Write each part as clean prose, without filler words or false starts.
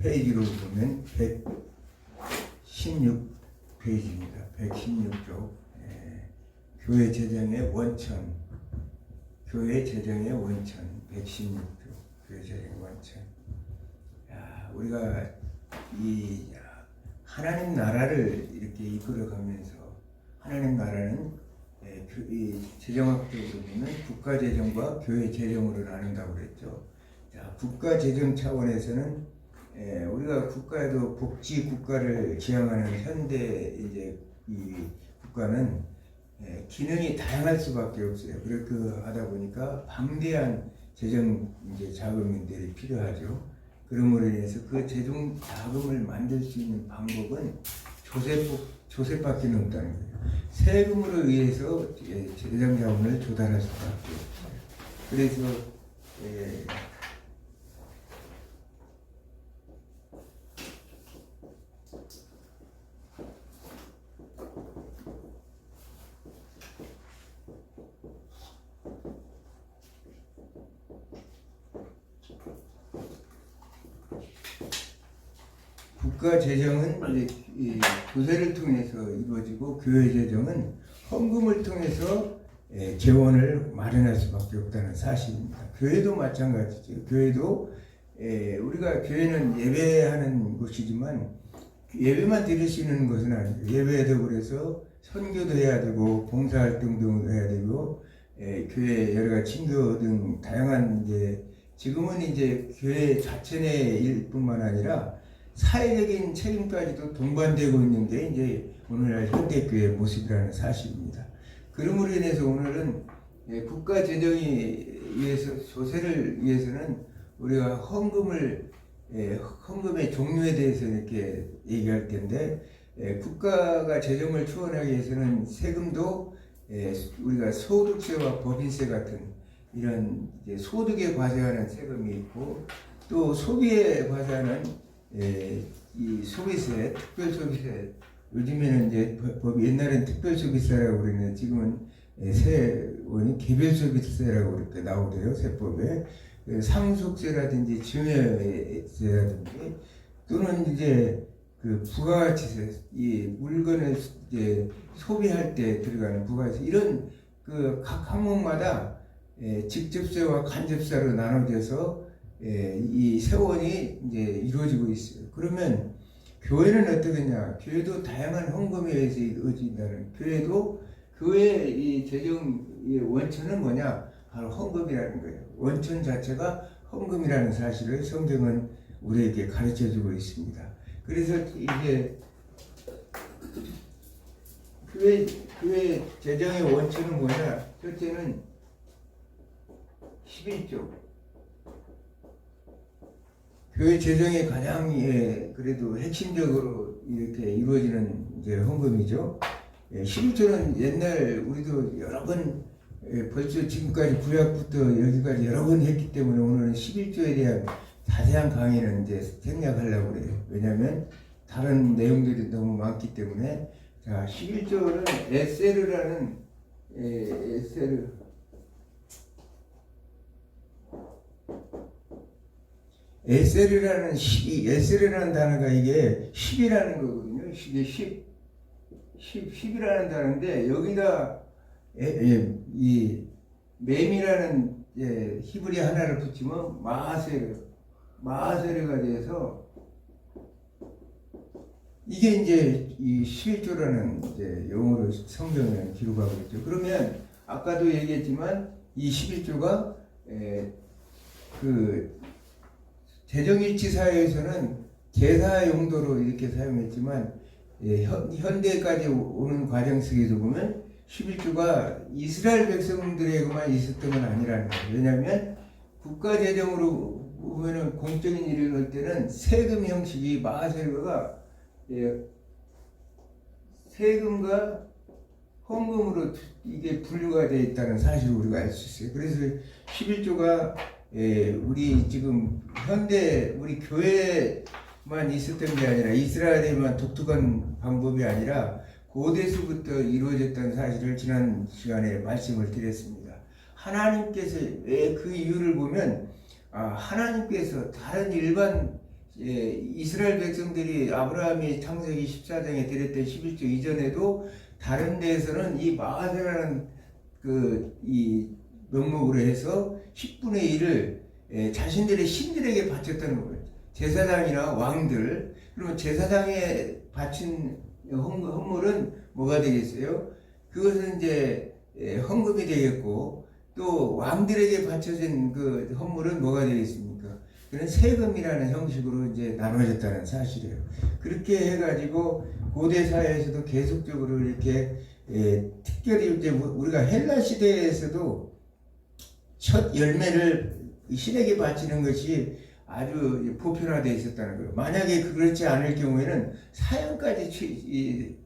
페이지로 보면 116페이지입니다. 116쪽. 교회 재정의 원천. 교회 재정의 원천. 116쪽. 교회 재정의 원천. 야, 우리가 이 하나님 나라를 이렇게 이끌어가면서 하나님 나라는 이 재정학적으로 보면 국가 재정과 교회 재정으로 나눈다고 그랬죠. 자, 국가 재정 차원에서는 우리가 국가에도 복지 국가를 지향하는 현대 이제 이 국가는 기능이 다양할 수밖에 없어요. 그렇게 하다 보니까 방대한 재정 이제 자금들이 필요하죠. 그러므로 인해서 그 재정 자금을 만들 수 있는 방법은 조세밖에 없다는 거예요. 세금으로 의해서 재정 자원을 조달할 수밖에 없어요. 그래서 국가 재정은 이제 교세를 통해서 이루어지고 교회 재정은 헌금을 통해서 재원을 마련할 수밖에 없다는 사실입니다. 교회도 마찬가지죠. 교회도 우리가 교회는 예배하는 곳이지만 예배만 드릴 수 있는 것은 아니에요. 예배도 그래서 선교도 해야 되고 봉사활동도 해야 되고 교회 여러 가지 친교 등 다양한 이제 지금은 이제 교회 자체 내 일뿐만 아니라 사회적인 책임까지도 동반되고 있는 게 이제 오늘날 현대교회의 모습이라는 사실입니다. 그러므로 인해서 오늘은 국가 재정이 위해서 조세를 위해서는 우리가 헌금의 종류에 대해서 이렇게 얘기할 텐데 국가가 재정을 추원하기 위해서는 세금도 우리가 소득세와 법인세 같은 이런 이제 소득에 과세하는 세금이 있고 또 소비에 과세하는 이 소비세, 특별소비세, 요즘에는 이제 옛날엔 특별소비세라고 그랬는데 지금은 세원이 개별소비세라고 이렇게 나오대요, 세법에. 상속세라든지 증여세라든지 또는 이제 그 부가가치세, 이 물건을 이제 소비할 때 들어가는 부가가치 이런 그 각 항목마다 직접세와 간접세로 나눠져서 이 세원이 이제 이루어지고 있어요. 그러면 교회는 어떻겠냐? 교회도 다양한 헌금에 의해서 이루어진다는 교회도 교회 이 재정의 원천은 뭐냐? 바로 헌금이라는 거예요. 원천 자체가 헌금이라는 사실을 성경은 우리에게 가르쳐주고 있습니다. 그래서 이제 교회 재정의 원천은 뭐냐? 첫째는 11조. 교회 재정의 가장 그래도 핵심적으로 이렇게 이루어지는 이제 헌금이죠. 11조는 옛날 우리도 여러 번 벌써 지금까지 구약부터 여기까지 여러 번 했기 때문에 오늘은 11조에 대한 자세한 강의는 이제 생략하려고 그래요. 왜냐하면 다른 내용들이 너무 많기 때문에. 자, 11조는 에세르라는 에세르라는 단어가 이게 10이라는 거거든요. 이게 10이라는 단어인데 여기다 이 맴이라는 히브리 하나를 붙이면 마하세르가 돼서 이게 이제 이 11조라는 이제 용어로 성경에 기록하고 있죠. 그러면 아까도 얘기했지만 이 11조가 그 재정일치 사회에서는 제사 용도로 이렇게 사용했지만 현대까지 오는 과정 속에서 보면 11조가 이스라엘 백성들에게만 있었던 건 아니라는 거예요. 왜냐하면 국가 재정으로 보면은 공적인 일을 할 때는 세금 형식이 마하세르가 세금과 헌금으로 이게 분류가 되어 있다는 사실을 우리가 알 수 있어요. 그래서 11조가 우리 지금 현대 우리 교회만 있었던 게 아니라 이스라엘에만 독특한 방법이 아니라 고대수부터 이루어졌다는 사실을 지난 시간에 말씀을 드렸습니다. 하나님께서 왜 그 이유를 보면 하나님께서 다른 일반 이스라엘 백성들이 아브라함이 창세기 14장에 드렸던 11조 이전에도 다른 데에서는 이 마아세라는 이 명목으로 해서 10분의 1을 자신들의 신들에게 바쳤다는 거예요. 제사장이나 왕들. 그러면 제사장에 바친 헌물은 뭐가 되겠어요? 그것은 이제 헌금이 되겠고, 또 왕들에게 바쳐진 그 헌물은 뭐가 되겠습니까? 그런 세금이라는 형식으로 이제 나눠졌다는 사실이에요. 그렇게 해가지고 고대 사회에서도 계속적으로 이렇게 특별히 이제 우리가 헬라 시대에서도 첫 열매를 신에게 바치는 것이 아주 보편화되어 있었다는 거예요. 만약에 그렇지 않을 경우에는 사형까지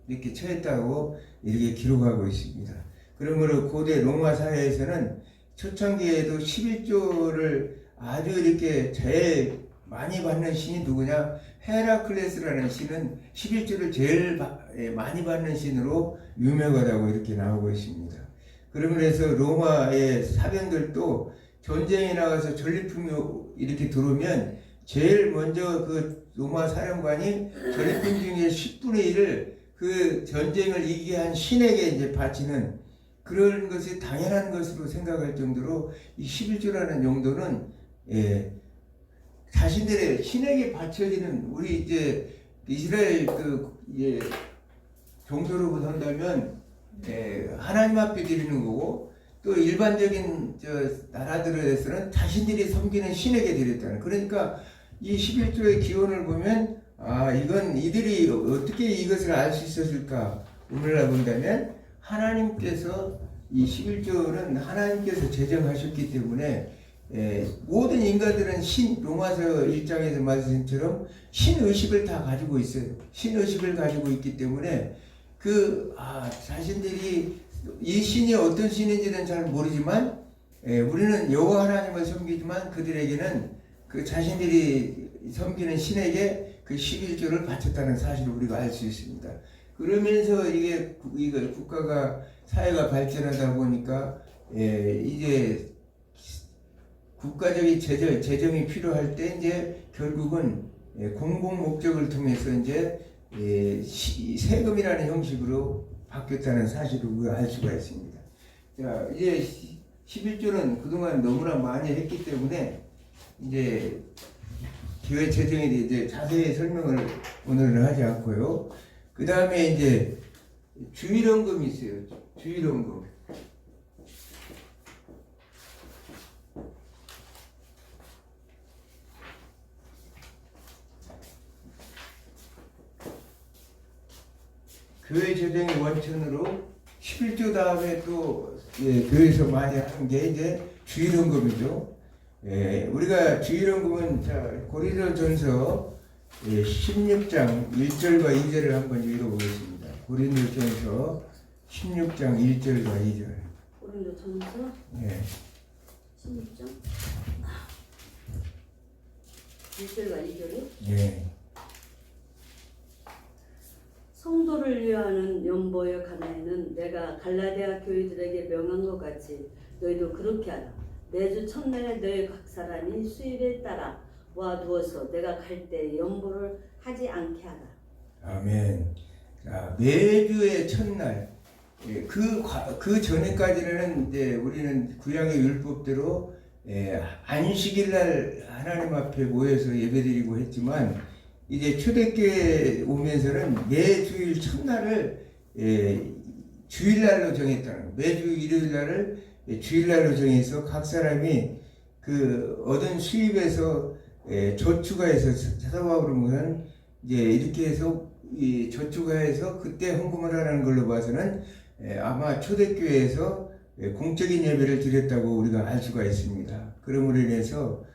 이렇게 처했다고 이렇게 기록하고 있습니다. 그러므로 고대 로마 사회에서는 초창기에도 11조를 아주 이렇게 제일 많이 받는 신이 누구냐? 헤라클레스라는 신은 11조를 제일 많이 받는 신으로 유명하다고 이렇게 나오고 있습니다. 그러면서 로마의 사병들도 전쟁에 나가서 전리품이 이렇게 들어오면 제일 먼저 그 로마 사령관이 전리품 중에 10분의 1을 그 전쟁을 이기게 한 신에게 이제 바치는 그런 것이 당연한 것으로 생각할 정도로 이 11조라는 용도는 자신들의 신에게 바쳐지는 우리 이제 이스라엘 종교로 본다면 하나님 앞에 드리는 거고 또 일반적인 나라들에서는 자신들이 섬기는 신에게 드렸다는. 그러니까 이 11조의 기원을 보면 이건 이들이 어떻게 이것을 알 수 있었을까? 오늘날 본다면 하나님께서 이 11조는 하나님께서 제정하셨기 때문에 모든 인간들은 로마서 1장에서 말씀처럼 신의식을 다 가지고 있어요. 신의식을 가지고 있기 때문에 자신들이 이 신이 어떤 신인지는 잘 모르지만 우리는 여호와 하나님을 섬기지만 그들에게는 그 자신들이 섬기는 신에게 그 11조를 바쳤다는 사실을 우리가 알 수 있습니다. 그러면서 이게 국가가 사회가 발전하다 보니까 이제 국가적인 재정이 필요할 때 이제 결국은 공공 목적을 통해서 이제 세금이라는 형식으로 바뀌었다는 사실을 우리가 알 수가 있습니다. 자, 이제 11조는 그동안 너무나 많이 했기 때문에 이제 교회 재정에 대해 이제 자세히 설명을 오늘은 하지 않고요. 그 다음에 이제 주일헌금이 있어요. 주일헌금. 교회 재정의 원천으로 11조 다음에 또 교회에서 많이 하는 게 이제 주일헌금이죠. 우리가 주일헌금은 고린도전서 16장 1절과 2절을 한번 읽어보겠습니다. 고린도전서 16장 1절과 2절. 고린도전서 16장 1절과 2절이요? 예. 성도를 위하는 연보의 간에는 내가 갈라디아 교회들에게 명한 것 같이 너희도 그렇게 하라. 매주 첫날에 너희 각 사람이 수입에 따라 와두어서 내가 갈 때 연보를 하지 않게 하라. 아멘. 자, 매주의 첫날 그 전에까지는 이제 우리는 구약의 율법대로 안식일 날 하나님 앞에 모여서 예배드리고 했지만 이제 초대교회 오면서는 매주일 첫날을 주일날로 정했다는, 매주 일요일날을 주일날로 정해서 각 사람이 그 얻은 수입에서 저축가해서 찾아와 그러면 이제 이렇게 해서 저축가해서 그때 헌금을 하라는 걸로 봐서는 아마 초대교회에서 공적인 예배를 드렸다고 우리가 알 수가 있습니다. 그러므로 인해서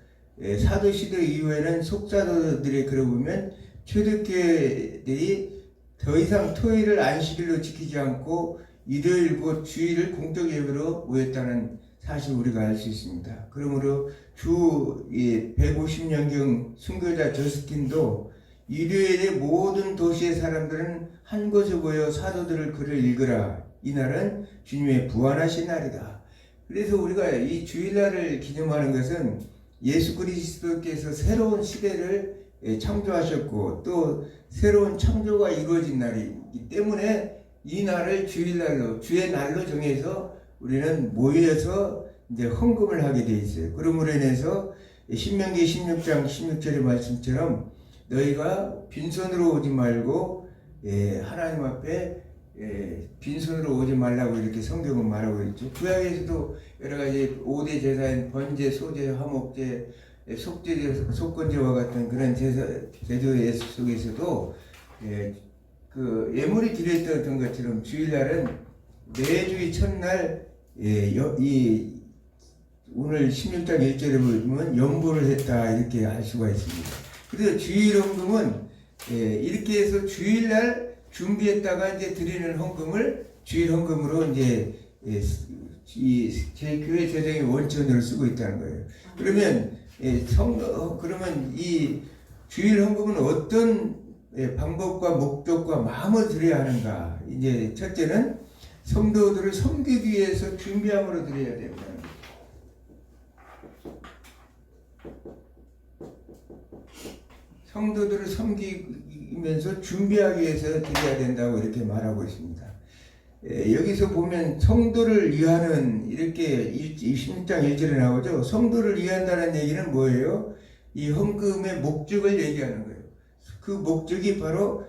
사도시대 이후에는 속사도들이 그러고 보면 초대교회들이 더 이상 토요일을 안식일로 지키지 않고 일요일 곧 주일을 공적 예배로 모였다는 사실 우리가 알 수 있습니다. 그러므로 주 150년경 순교자 저스틴도 일요일에 모든 도시의 사람들은 한 곳에 모여 사도들을 글을 읽으라. 이날은 주님의 부활하신 날이다. 그래서 우리가 이 주일날을 기념하는 것은 예수 그리스도께서 새로운 시대를 창조하셨고 또 새로운 창조가 이루어진 날이기 때문에 이 날을 주일날로 주의 날로 정해서 우리는 모여서 이제 헌금을 하게 돼 있어요. 그러므로 인해서 신명기 16장 16절의 말씀처럼 너희가 빈손으로 오지 말고 하나님 앞에 빈손으로 오지 말라고 이렇게 성경은 말하고 있죠. 구약에서도 여러 가지 5대 제사인 번제, 소제, 화목제, 속죄제, 속건제와 같은 그런 제도 속에서도 그 예물이 드렸던 것처럼 주일날은 매주의 첫날 이 오늘 16장 1절에 보면 연보를 했다 이렇게 알 수가 있습니다. 그래서 주일 헌금은 이렇게 해서 주일날 준비했다가 이제 드리는 헌금을 주일 헌금으로 이제 제 교회 재정의 원천으로 쓰고 있다는 거예요. 그러면 그러면 이 주일 헌금은 어떤 방법과 목적과 마음을 드려야 하는가? 이제 첫째는 성도들을 섬기기 위해서 준비함으로 드려야 된다는 거예요. 성도들을 섬기면서 준비하기 위해서 드려야 된다고 이렇게 말하고 있습니다. 여기서 보면 성도를 위하는 이렇게 16장 1절에 나오죠. 성도를 위한다는 얘기는 뭐예요? 이 헌금의 목적을 얘기하는 거예요. 그 목적이 바로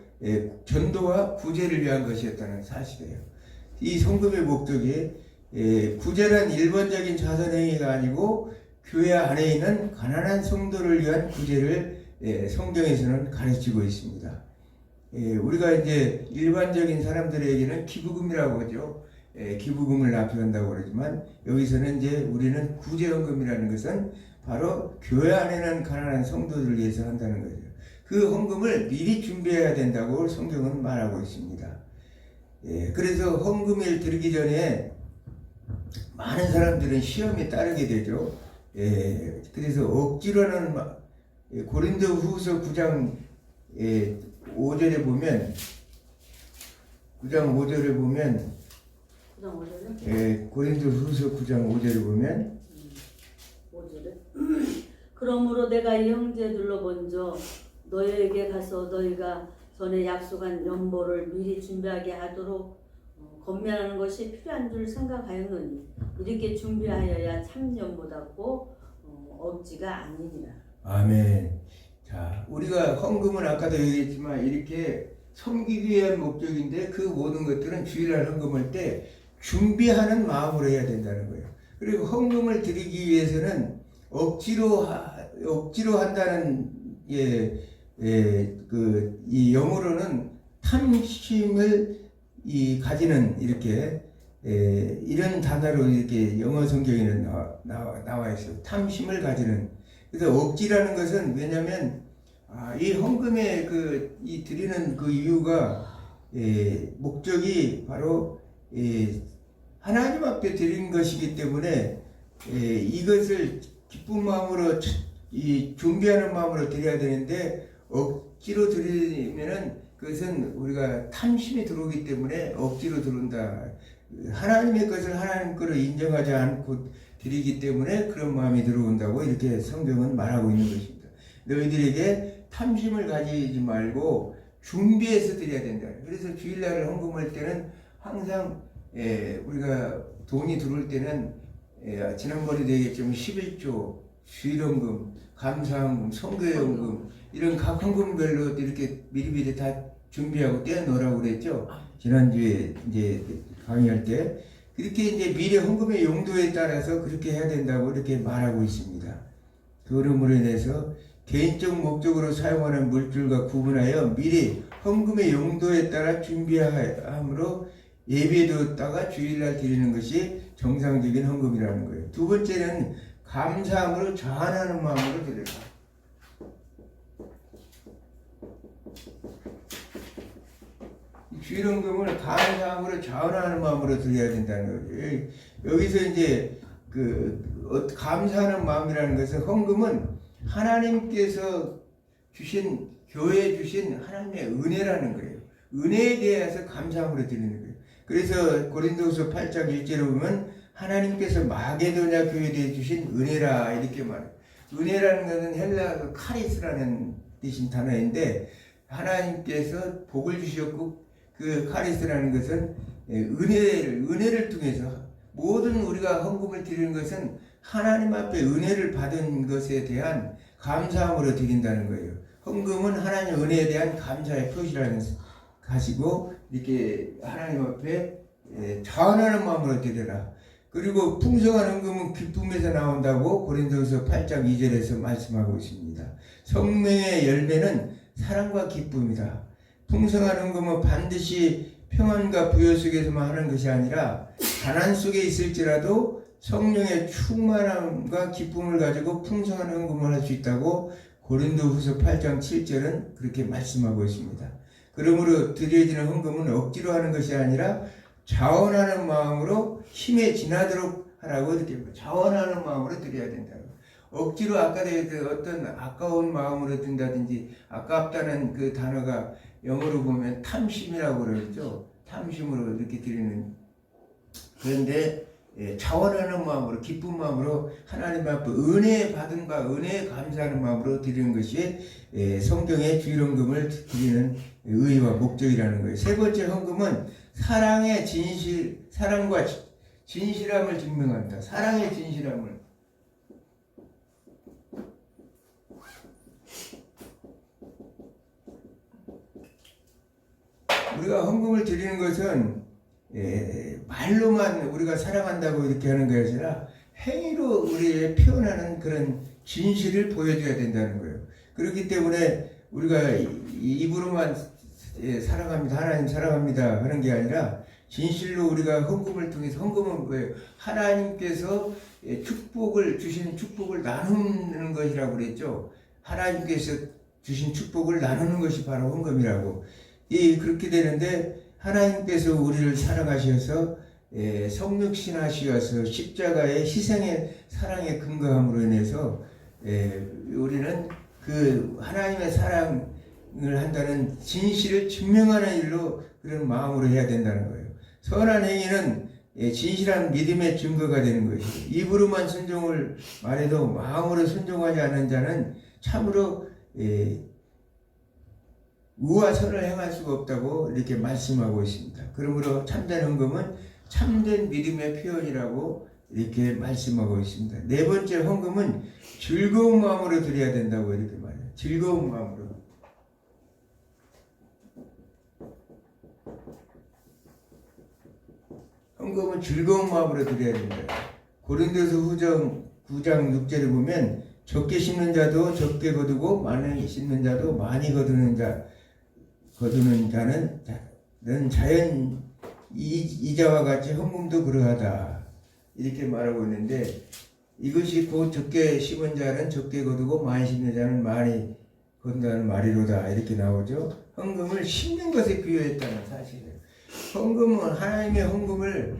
전도와 구제를 위한 것이었다는 사실이에요. 이 헌금의 목적이 구제는 일반적인 자선행위가 아니고 교회 안에 있는 가난한 성도를 위한 구제를 성경에서는 가르치고 있습니다. 우리가 이제 일반적인 사람들에게는 기부금이라고 하죠. 기부금을 납부한다고 그러지만 여기서는 이제 우리는 구제헌금이라는 것은 바로 교회 안에는 가난한 성도들을 위해서 한다는 거죠. 그 헌금을 미리 준비해야 된다고 성경은 말하고 있습니다. 그래서 헌금을 드리기 전에 많은 사람들은 시험에 따르게 되죠. 그래서 억지로는 고린도후서 9장 5절에 보면 9장 5절에 보면 고린도후서 9장 5절에 보면 5절에 그러므로 내가 이 형제들로 먼저 너희에게 가서 너희가 전에 약속한 연보를 미리 준비하게 하도록 권면하는 것이 필요한 줄 생각하였노니 이렇게 준비하여야 참 연보답고 억지가 아니니라. 아멘. 자, 우리가 헌금은 아까도 얘기했지만 이렇게 섬기기 위한 목적인데 그 모든 것들은 주일날 헌금할 때 준비하는 마음으로 해야 된다는 거예요. 그리고 헌금을 드리기 위해서는 억지로 한다는 이 영어로는 탐심을 가지는 이렇게 이런 단어로 이렇게 영어 성경에는 나와 있어요. 탐심을 가지는. 그래서 억지라는 것은 왜냐하면 이 헌금에 이 드리는 그 이유가 목적이 바로 하나님 앞에 드리는 것이기 때문에 이것을 기쁜 마음으로 준비하는 마음으로 드려야 되는데 억지로 드리면은 그것은 우리가 탐심이 들어오기 때문에 억지로 들어온다. 하나님의 것을 하나님 거로 인정하지 않고 드리기 때문에 그런 마음이 들어온다고 이렇게 성경은 말하고 있는 것입니다. 너희들에게 탐심을 가지지 말고 준비해서 드려야 된다. 그래서 주일날을 헌금할 때는 항상 우리가 돈이 들어올 때는 지난번에도 얘기했지만 11조, 주일헌금, 감사헌금, 성교회헌금 이런 각 헌금별로 이렇게 미리미리 다 준비하고 떼어놓으라고 그랬죠. 지난주에 이제 강의할 때 그렇게 이제 미래 헌금의 용도에 따라서 그렇게 해야 된다고 이렇게 말하고 있습니다. 그러므로 인해서 개인적 목적으로 사용하는 물질과 구분하여 미리 헌금의 용도에 따라 준비함으로 예비해두었다가 주일날 드리는 것이 정상적인 헌금이라는 거예요. 두 번째는 감사함으로 자원하는 마음으로 드려라. 주일헌금을 감사함으로 자원하는 마음으로 드려야 된다는 거예요. 여기서 이제 감사하는 마음이라는 것은 헌금은 하나님께서 주신 교회에 주신 하나님의 은혜라는 거예요. 은혜에 대해서 감사함으로 드리는 거예요. 그래서 고린도후서 8장 1절에 보면 하나님께서 마게도냐 교회에 대해 주신 은혜라 이렇게 말해요. 은혜라는 것은 헬라어 카리스라는 뜻인 단어인데 하나님께서 복을 주셨고 그 카리스라는 것은 은혜를 통해서 모든 우리가 헌금을 드리는 것은 하나님 앞에 은혜를 받은 것에 대한 감사함으로 드린다는 거예요. 헌금은 하나님 은혜에 대한 감사의 표시라는 가지고 이렇게 하나님 앞에 자원하는 마음으로 드려라. 그리고 풍성한 헌금은 기쁨에서 나온다고 고린도후서 8장 2절에서 말씀하고 있습니다. 성령의 열매는 사랑과 기쁨이다. 풍성한 헌금은 반드시 평안과 부여 속에서만 하는 것이 아니라 가난 속에 있을지라도 성령의 충만함과 기쁨을 가지고 풍성한 헌금을 할 수 있다고 고린도후서 8장 7절은 그렇게 말씀하고 있습니다. 그러므로 드려지는 헌금은 억지로 하는 것이 아니라 자원하는 마음으로 힘에 지나도록 하라고 이렇게 자원하는 마음으로 드려야 된다. 억지로 아까 그 어떤 아까운 마음으로 든다든지 아깝다는 그 단어가 영어로 보면 탐심이라고 그러죠. 탐심으로 이렇게 드리는. 그런데 자원하는 마음으로 기쁜 마음으로 하나님 앞에 은혜 받음과 은혜에 감사하는 마음으로 드리는 것이 성경의 주일헌금을 드리는 의의와 목적이라는 거예요. 세 번째 헌금은 사랑과 진실함을 증명한다. 사랑의 진실함을. 우리가 헌금을 드리는 것은 말로만 우리가 사랑한다고 이렇게 하는 것이 아니라 행위로 우리의 표현하는 그런 진실을 보여줘야 된다는 거예요. 그렇기 때문에 우리가 입으로만 사랑합니다, 하나님 사랑합니다 하는 게 아니라 진실로 우리가 헌금을 통해서, 헌금은 뭐예요? 하나님께서 주신 축복을 나누는 것이라고 그랬죠. 하나님께서 주신 축복을 나누는 것이 바로 헌금이라고. 그렇게 되는데 하나님께서 우리를 사랑하셔서 성육신하시어서 십자가의 희생의 사랑의 근거함으로 인해서 우리는 그 하나님의 사랑을 한다는 진실을 증명하는 일로 그런 마음으로 해야 된다는 거예요. 선한 행위는 진실한 믿음의 증거가 되는 것이죠. 입으로만 순종을 말해도 마음으로 순종하지 않는 자는 참으로 우와 선을 행할 수가 없다고 이렇게 말씀하고 있습니다. 그러므로 참된 헌금은 참된 믿음의 표현이라고 이렇게 말씀하고 있습니다. 네 번째 헌금은 즐거운 마음으로 드려야 된다고 이렇게 말해요. 즐거운 마음으로. 헌금은 즐거운 마음으로 드려야 된다. 고린도서 후서 9장 6절에 보면 적게 심는 자도 적게 거두고 많이 심는 자도 많이 거두는 자는 자연 이자와 같이 헌금도 그러하다 이렇게 말하고 있는데, 이것이 곧 적게 심은 자는 적게 거두고 많이 심는 자는 많이 거둔다는 말이로다 이렇게 나오죠. 헌금을 심는 것에 비유했다는 사실이에요. 헌금은 하나님의 헌금을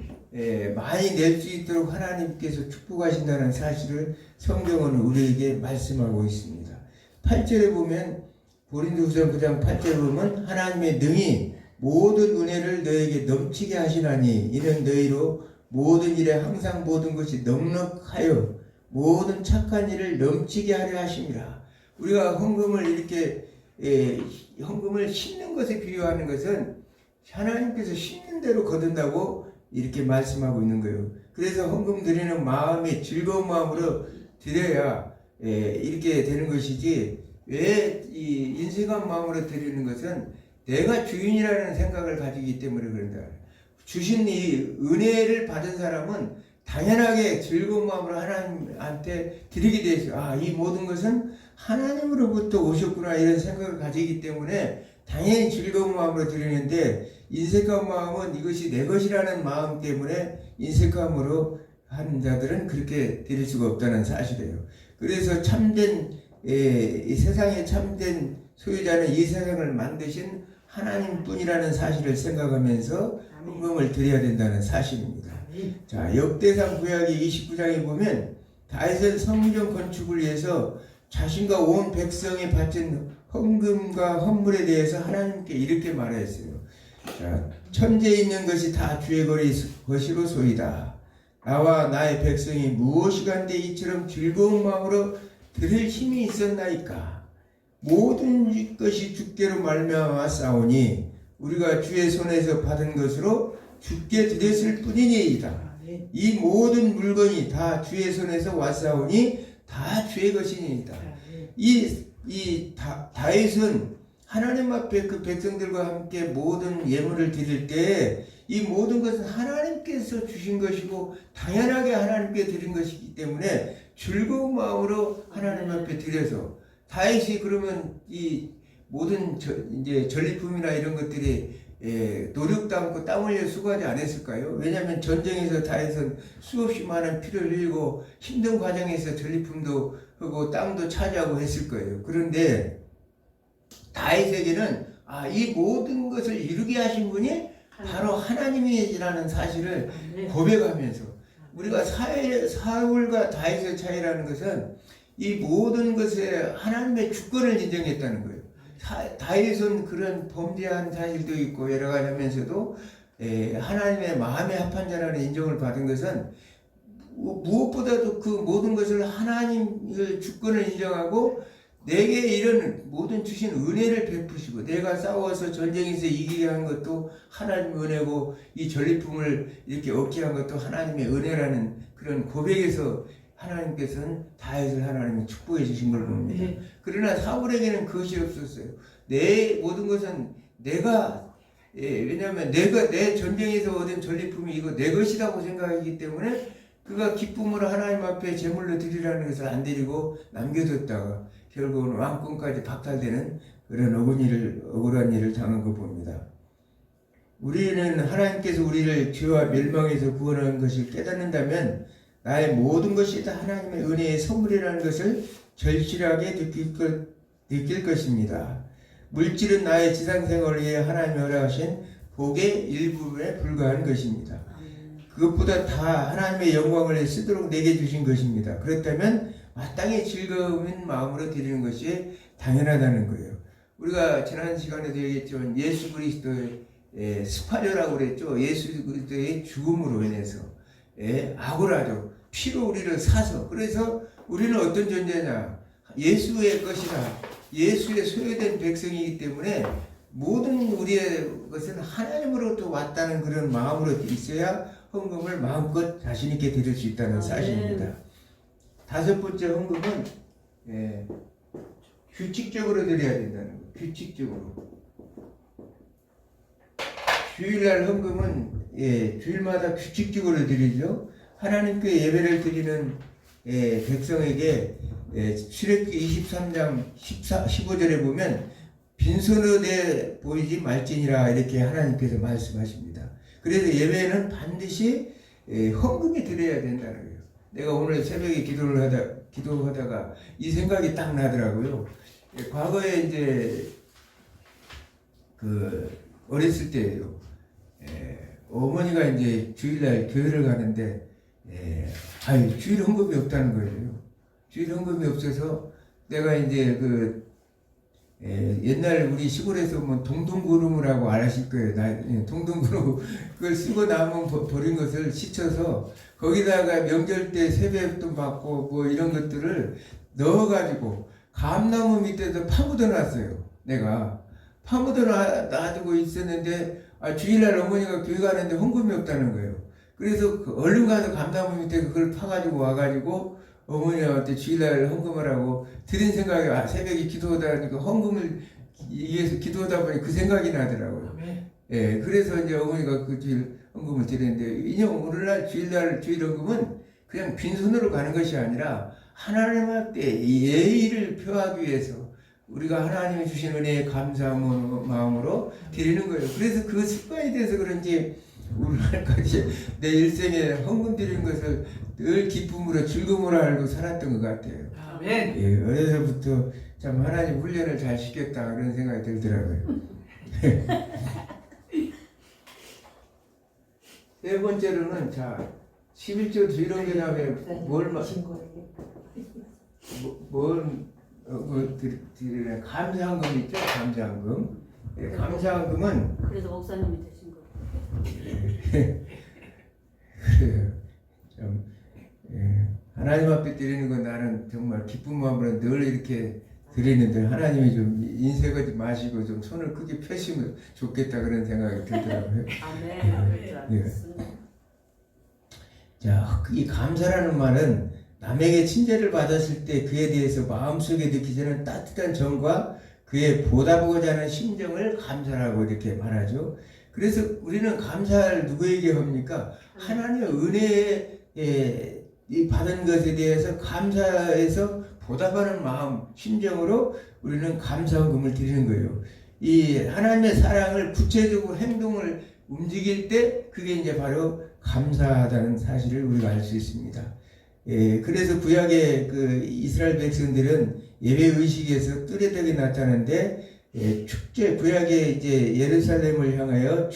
많이 낼 수 있도록 하나님께서 축복하신다는 사실을 성경은 우리에게 말씀하고 있습니다. 8절에 보면, 고린도후서 9장 8절에 보면 하나님의 능히 모든 은혜를 너에게 넘치게 하시나니 이는 너희로 모든 일에 항상 모든 것이 넉넉하여 모든 착한 일을 넘치게 하려 하심이라. 우리가 헌금을 이렇게 헌금을 심는 것에 비유하는 것은 하나님께서 심는 대로 거둔다고 이렇게 말씀하고 있는 거예요. 그래서 헌금 드리는 마음이 즐거운 마음으로 드려야 이렇게 되는 것이지, 왜 이 인색한 마음으로 드리는 것은 내가 주인이라는 생각을 가지기 때문에 그런다. 주신 이 은혜를 받은 사람은 당연하게 즐거운 마음으로 하나님한테 드리게 되어 있어요. 이 모든 것은 하나님으로부터 오셨구나 이런 생각을 가지기 때문에 당연히 즐거운 마음으로 드리는데, 인색한 마음은 이것이 내 것이라는 마음 때문에 인색함으로 하는 자들은 그렇게 드릴 수가 없다는 사실이에요. 그래서 참된 이 세상의 참된 소유자는 이 세상을 만드신 하나님뿐이라는 사실을 생각하면서 헌금을 드려야 된다는 사실입니다. 자, 역대상 구약의 29장에 보면 다윗은 성전 건축을 위해서 자신과 온 백성이 바친 헌금과 헌물에 대해서 하나님께 이렇게 말했어요. 자, 천지에 있는 것이 다 주의 것이로 소이다. 나와 나의 백성이 무엇이간데 이처럼 즐거운 마음으로 드릴 힘이 있었나이까. 모든 것이 주께로 말미암아 싸우니 우리가 주의 손에서 받은 것으로 주께 드렸을 뿐이니이다. 이 모든 물건이 다 주의 손에서 왔사오니 다 주의 것이니이다. 다윗은 하나님 앞에 그 백성들과 함께 모든 예물을 드릴 때 이 모든 것은 하나님께서 주신 것이고 당연하게 하나님께 드린 것이기 때문에 즐거운 마음으로 하나님 앞에 드려서 다윗이 그러면 이 모든 이제 전리품이나 이런 것들이 노력도 않고 땀 흘려 수고하지 않았을까요? 왜냐하면 전쟁에서 다윗은 수없이 많은 피를 흘리고 힘든 과정에서 전리품도 하고 땅도 차지하고 했을 거예요. 그런데 다윗에게는 이 모든 것을 이루게 하신 분이 바로 하나님이라는 사실을 고백하면서 우리가 사울과 다윗의 차이라는 것은 이 모든 것에 하나님의 주권을 인정했다는 거예요. 다윗은 그런 범죄한 사실도 있고 여러 가지 하면서도 하나님의 마음에 합한 자라는 인정을 받은 것은 무엇보다도 그 모든 것을 하나님의 주권을 인정하고 내게 이런 모든 주신 은혜를 베푸시고 내가 싸워서 전쟁에서 이기게 한 것도 하나님의 은혜고 이 전리품을 이렇게 얻게 한 것도 하나님의 은혜라는 그런 고백에서 하나님께서는 다윗을 하나님이 축복해 주신 걸 봅니다. 그러나 사울에게는 그것이 없었어요. 내 모든 것은 내가 왜냐하면 내가 내 전쟁에서 얻은 전리품이 이거 내 것이라고 생각하기 때문에 그가 기쁨으로 하나님 앞에 제물로 드리라는 것을 안 드리고 남겨뒀다가 결국은 왕권까지 박탈되는 그런 억울한 일을 당한 거 봅니다. 우리는 하나님께서 우리를 죄와 멸망에서 구원한 것을 깨닫는다면 나의 모든 것이 다 하나님의 은혜의 선물이라는 것을 절실하게 느낄 것입니다. 물질은 나의 지상생활을 위해 하나님이 허락하신 복의 일부분에 불과한 것입니다. 그것보다 다 하나님의 영광을 쓰도록 내게 주신 것입니다. 그렇다면 마땅히 즐거운 마음으로 드리는 것이 당연하다는 거예요. 우리가 지난 시간에도 얘기했지만 예수 그리스도의 스파료라고 그랬죠. 예수 그리스도의 죽음으로 인해서 아고라죠. 피로 우리를 사서 그래서 우리는 어떤 존재냐 예수의 것이라 예수의 소유된 백성이기 때문에 모든 우리의 것은 하나님으로부터 왔다는 그런 마음으로 있어야 헌금을 마음껏 자신 있게 드릴 수 있다는 사실입니다. 다섯 번째 헌금은 규칙적으로 드려야 된다는 거예요. 규칙적으로. 주일날 헌금은 주일마다 규칙적으로 드리죠. 하나님께 예배를 드리는 백성에게 출애굽기 23장 15절에 보면 빈손으로 내 보이지 말지니라 이렇게 하나님께서 말씀하십니다. 그래서 예배는 반드시 헌금이 드려야 된다는 거예요. 내가 오늘 새벽에 기도하다가 이 생각이 딱 나더라고요. 과거에 이제 어렸을 때예요. 어머니가 이제 주일날 교회를 가는데 주일 헌금이 없다는 거예요. 주일 헌금이 없어서 내가 이제 옛날 우리 시골에서 뭐 동동구름이라고 안 하실 거예요. 동동구름 그걸 쓰고 남은 버린 것을 씻어서 거기다가 명절 때 세뱃돈 받고 뭐 이런 것들을 넣어가지고 감나무 밑에서 파묻어 놨어요. 내가 파묻어 놔두고 있었는데 주일날 어머니가 교회 가는데 헌금이 없다는 거예요. 그래서 얼른 가서 감나무 밑에 그걸 파가지고 와가지고 어머니한테 주일날 헌금을 하고 드린 생각이 새벽에 기도하다 보니까 헌금을 위해서 기도하다 보니 그 생각이 나더라고요. 그래서 이제 어머니가 그 주일 헌금을 드렸는데 인형 오늘날 주일날 주일 헌금은 그냥 빈손으로 가는 것이 아니라 하나님 앞에 예의를 표하기 위해서 우리가 하나님이 주신 은혜에 감사한 마음으로 드리는 거예요. 그래서 그 습관이 돼서 그런지 오늘날까지 내 일생에 헌금 드리는 것을 늘 기쁨으로 즐거움으로 알고 살았던 것 같아요. 아멘. 어려서부터 참 하나님 훈련을 잘 시켰다 그런 생각이 들더라고요. 세 번째로는 11조 주일헌금에 드리는 감사헌금 있죠? 감사헌금. 감사헌금은 그래서 목사님이 되신 거예요. 그래요. 참 하나님 앞에 드리는 건 나는 정말 기쁜 마음으로 늘 이렇게 드리는데 하나님이 좀 인색하지 마시고 좀 손을 크게 펴시면 좋겠다 그런 생각이 들더라고요. 아멘. 예. 자, 이 감사라는 말은 남에게 친절을 받았을 때 그에 대해서 마음속에 느끼지는 따뜻한 정과 그에 보답하고자 하는 심정을 감사라고 이렇게 말하죠. 그래서 우리는 감사를 누구에게 합니까? 하나님의 은혜에 이 받은 것에 대해서 감사해서 보답하는 마음, 심정으로 우리는 감사헌금을 드리는 거예요. 이 하나님의 사랑을 구체적으로 행동을 움직일 때 그게 이제 바로 감사하다는 사실을 우리가 알 수 있습니다. 그래서 구약의 그 이스라엘 백성들은 예배 의식에서 뚜렷하게 나타나는데 축제 구약의 이제 예루살렘을 향하여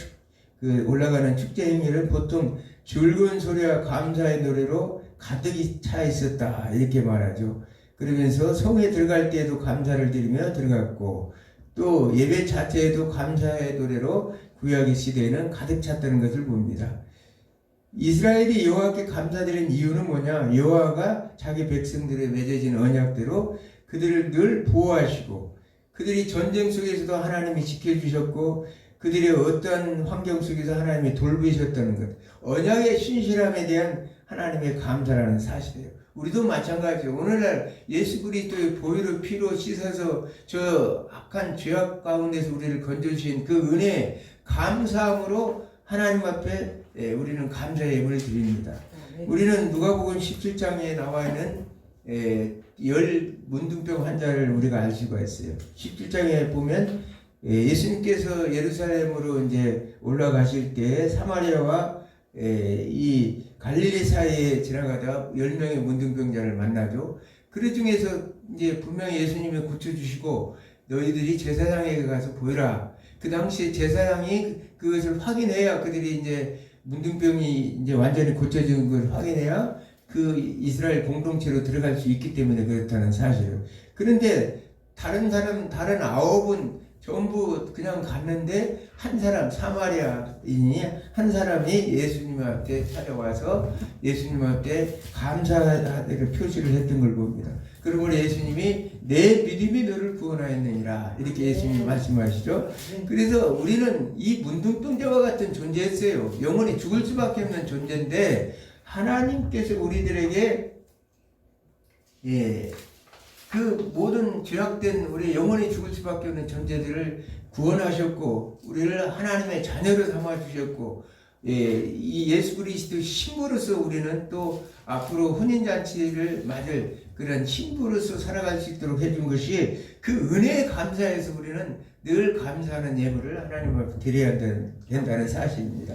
올라가는 축제 행렬은 보통 즐거운 소리와 감사의 노래로 가득히 차 있었다 이렇게 말하죠. 그러면서 성에 들어갈 때에도 감사를 드리며 들어갔고 또 예배 자체에도 감사의 노래로 구약의 시대에는 가득 찼다는 것을 봅니다. 이스라엘이 여호와께 감사드린 이유는 뭐냐? 여호와가 자기 백성들의 맺어진 언약대로 그들을 늘 보호하시고 그들이 전쟁 속에서도 하나님이 지켜주셨고 그들의 어떤 환경 속에서 하나님이 돌보셨다는 것, 언약의 신실함에 대한 하나님의 감사라는 사실이에요. 우리도 마찬가지예요. 오늘날 예수 그리스도의 보혈의 피로 씻어서 저 악한 죄악 가운데서 우리를 건져주신 그 은혜에 감사함으로 하나님 앞에 우리는 감사의 예물을 드립니다. 우리는 누가복음 17장에 나와 있는 열 문둥병 환자를 우리가 알 수가 있어요. 17장에 보면 예수님께서 예루살렘으로 이제 올라가실 때 사마리아와 이 갈릴리 사이에 지나가다 10명의 문둥병자를 만나죠. 그 중에서 이제 분명히 예수님이 고쳐주시고 너희들이 제사장에게 가서 보여라. 그 당시에 제사장이 그것을 확인해야 그들이 이제 문둥병이 이제 완전히 고쳐진 걸 확인해야 그 이스라엘 공동체로 들어갈 수 있기 때문에 그렇다는 사실이에요. 그런데 다른 9은 전부 그냥 갔는데 한 사람 사마리아인이 한 사람이 예수님 앞에 찾아와서 예수님 앞에 감사를 표시를 했던 걸 봅니다. 그러므로 예수님이 내 믿음이 너를 구원하였느니라 이렇게 예수님이 말씀하시죠. 그래서 우리는 이 문둥병자와 같은 존재였어요. 영원히 죽을 수밖에 없는 존재인데 하나님께서 우리들에게 그 모든 죄악된 우리 영원히 죽을 수밖에 없는 존재들을 구원하셨고 우리를 하나님의 자녀로 삼아주셨고 이 예수 그리스도 신부로서 우리는 또 앞으로 혼인잔치를 맞을 그런 신부로서 살아갈 수 있도록 해준 것이 그 은혜에 감사해서 우리는 늘 감사하는 예물을 하나님 앞에 드려야 된다는 사실입니다.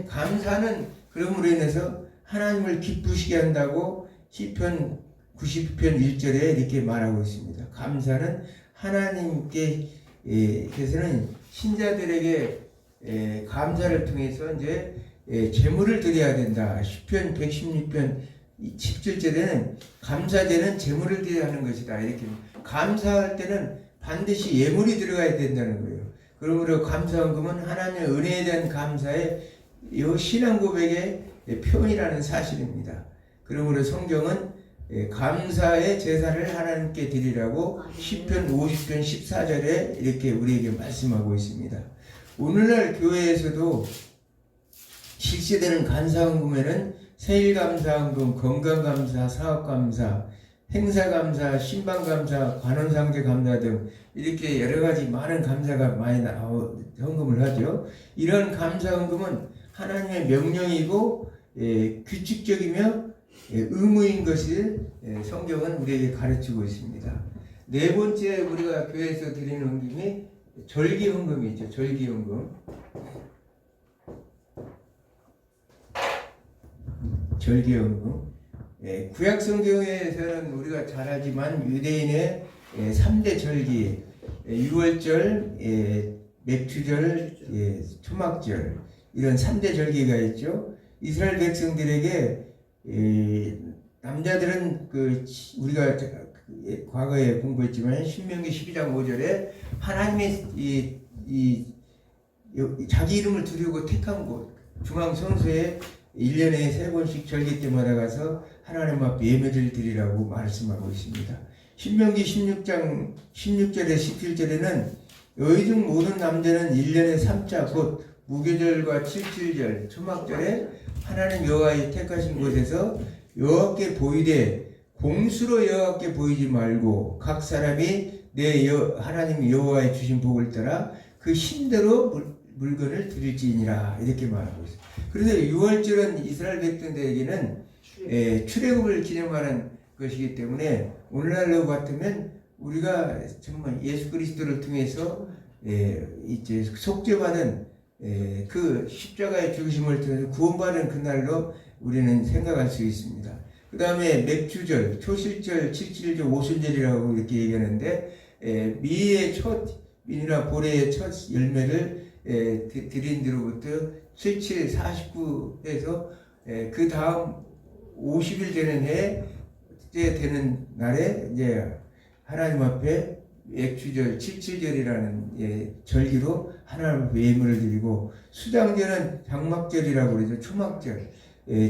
감사는 그러므로 인해서 하나님을 기쁘시게 한다고 시편 90편 1절에 이렇게 말하고 있습니다. 감사는 하나님께서는 신자들에게 감사를 통해서 이제 제물을 드려야 된다. 시편 116편 17절에는 감사제는 제물을 드려야 하는 것이다. 이렇게 감사할 때는 반드시 예물이 들어가야 된다는 거예요. 그러므로 감사헌금은 하나님의 은혜에 대한 감사의 신앙 고백의 표현이라는 사실입니다. 그러므로 성경은 감사의 제사를 하나님께 드리라고 시편 50편 14절에 이렇게 우리에게 말씀하고 있습니다. 오늘날 교회에서도 실시되는 감사헌금에는 세일감사헌금, 건강감사, 사업감사, 행사감사, 신방감사, 관원상제감사 등 이렇게 여러가지 많은 감사가 많이 헌금을 하죠. 이런 감사헌금은 하나님의 명령이고 규칙적이며 의무인 것을 성경은 우리에게 가르치고 있습니다. 네 번째 우리가 교회에서 드리는 헌금이 절기헌금이죠. 절기헌금. 절기헌금. 구약 성경에서는 우리가 잘 알지만 유대인의 3대 절기, 유월절, 맥주절, 초막절 이런 3대 절기가 있죠. 이스라엘 백성들에게 남자들은 우리가 과거에 공부했지만 신명기 12장 5절에 하나님의 자기 이름을 두려고 택한 곳 중앙 성소에 1년에 3번씩 절기 때마다 가서 하나님 앞에 예배를 드리라고 말씀하고 있습니다. 신명기 16장 16절에 17절에는 너희 중 모든 남자는 1년에 3차 곧 무교절과 칠칠절 초막절에 하나님 여호와의 택하신 곳에서 여호와께 보이되 공수로 여호와께 보이지 말고 각 사람이 내 하나님 여호와의 주신 복을 따라 그 힘대로 물건을 드릴지니라 이렇게 말하고 있어요. 그래서 6월절은 이스라엘 백성들에게는 출애굽을 기념하는 것이기 때문에 오늘날로 같으면 우리가 정말 예수 그리스도를 통해서 이제 속죄받은 그 십자가의 죽으심을 통해서 구원받은 그날로 우리는 생각할 수 있습니다. 그 다음에 맥주절, 초실절, 칠칠절, 오순절이라고 이렇게 얘기하는데 미의 첫 민이나 보레의 첫 열매를 드린 뒤로부터 77, 49 해서 그 다음 50일 되는 해에 되는 날에 이제 하나님 앞에 맥주절, 칠칠절이라는 절기로 하나님 앞에 예물을 드리고 수장절은 장막절이라고 그러죠. 초막절.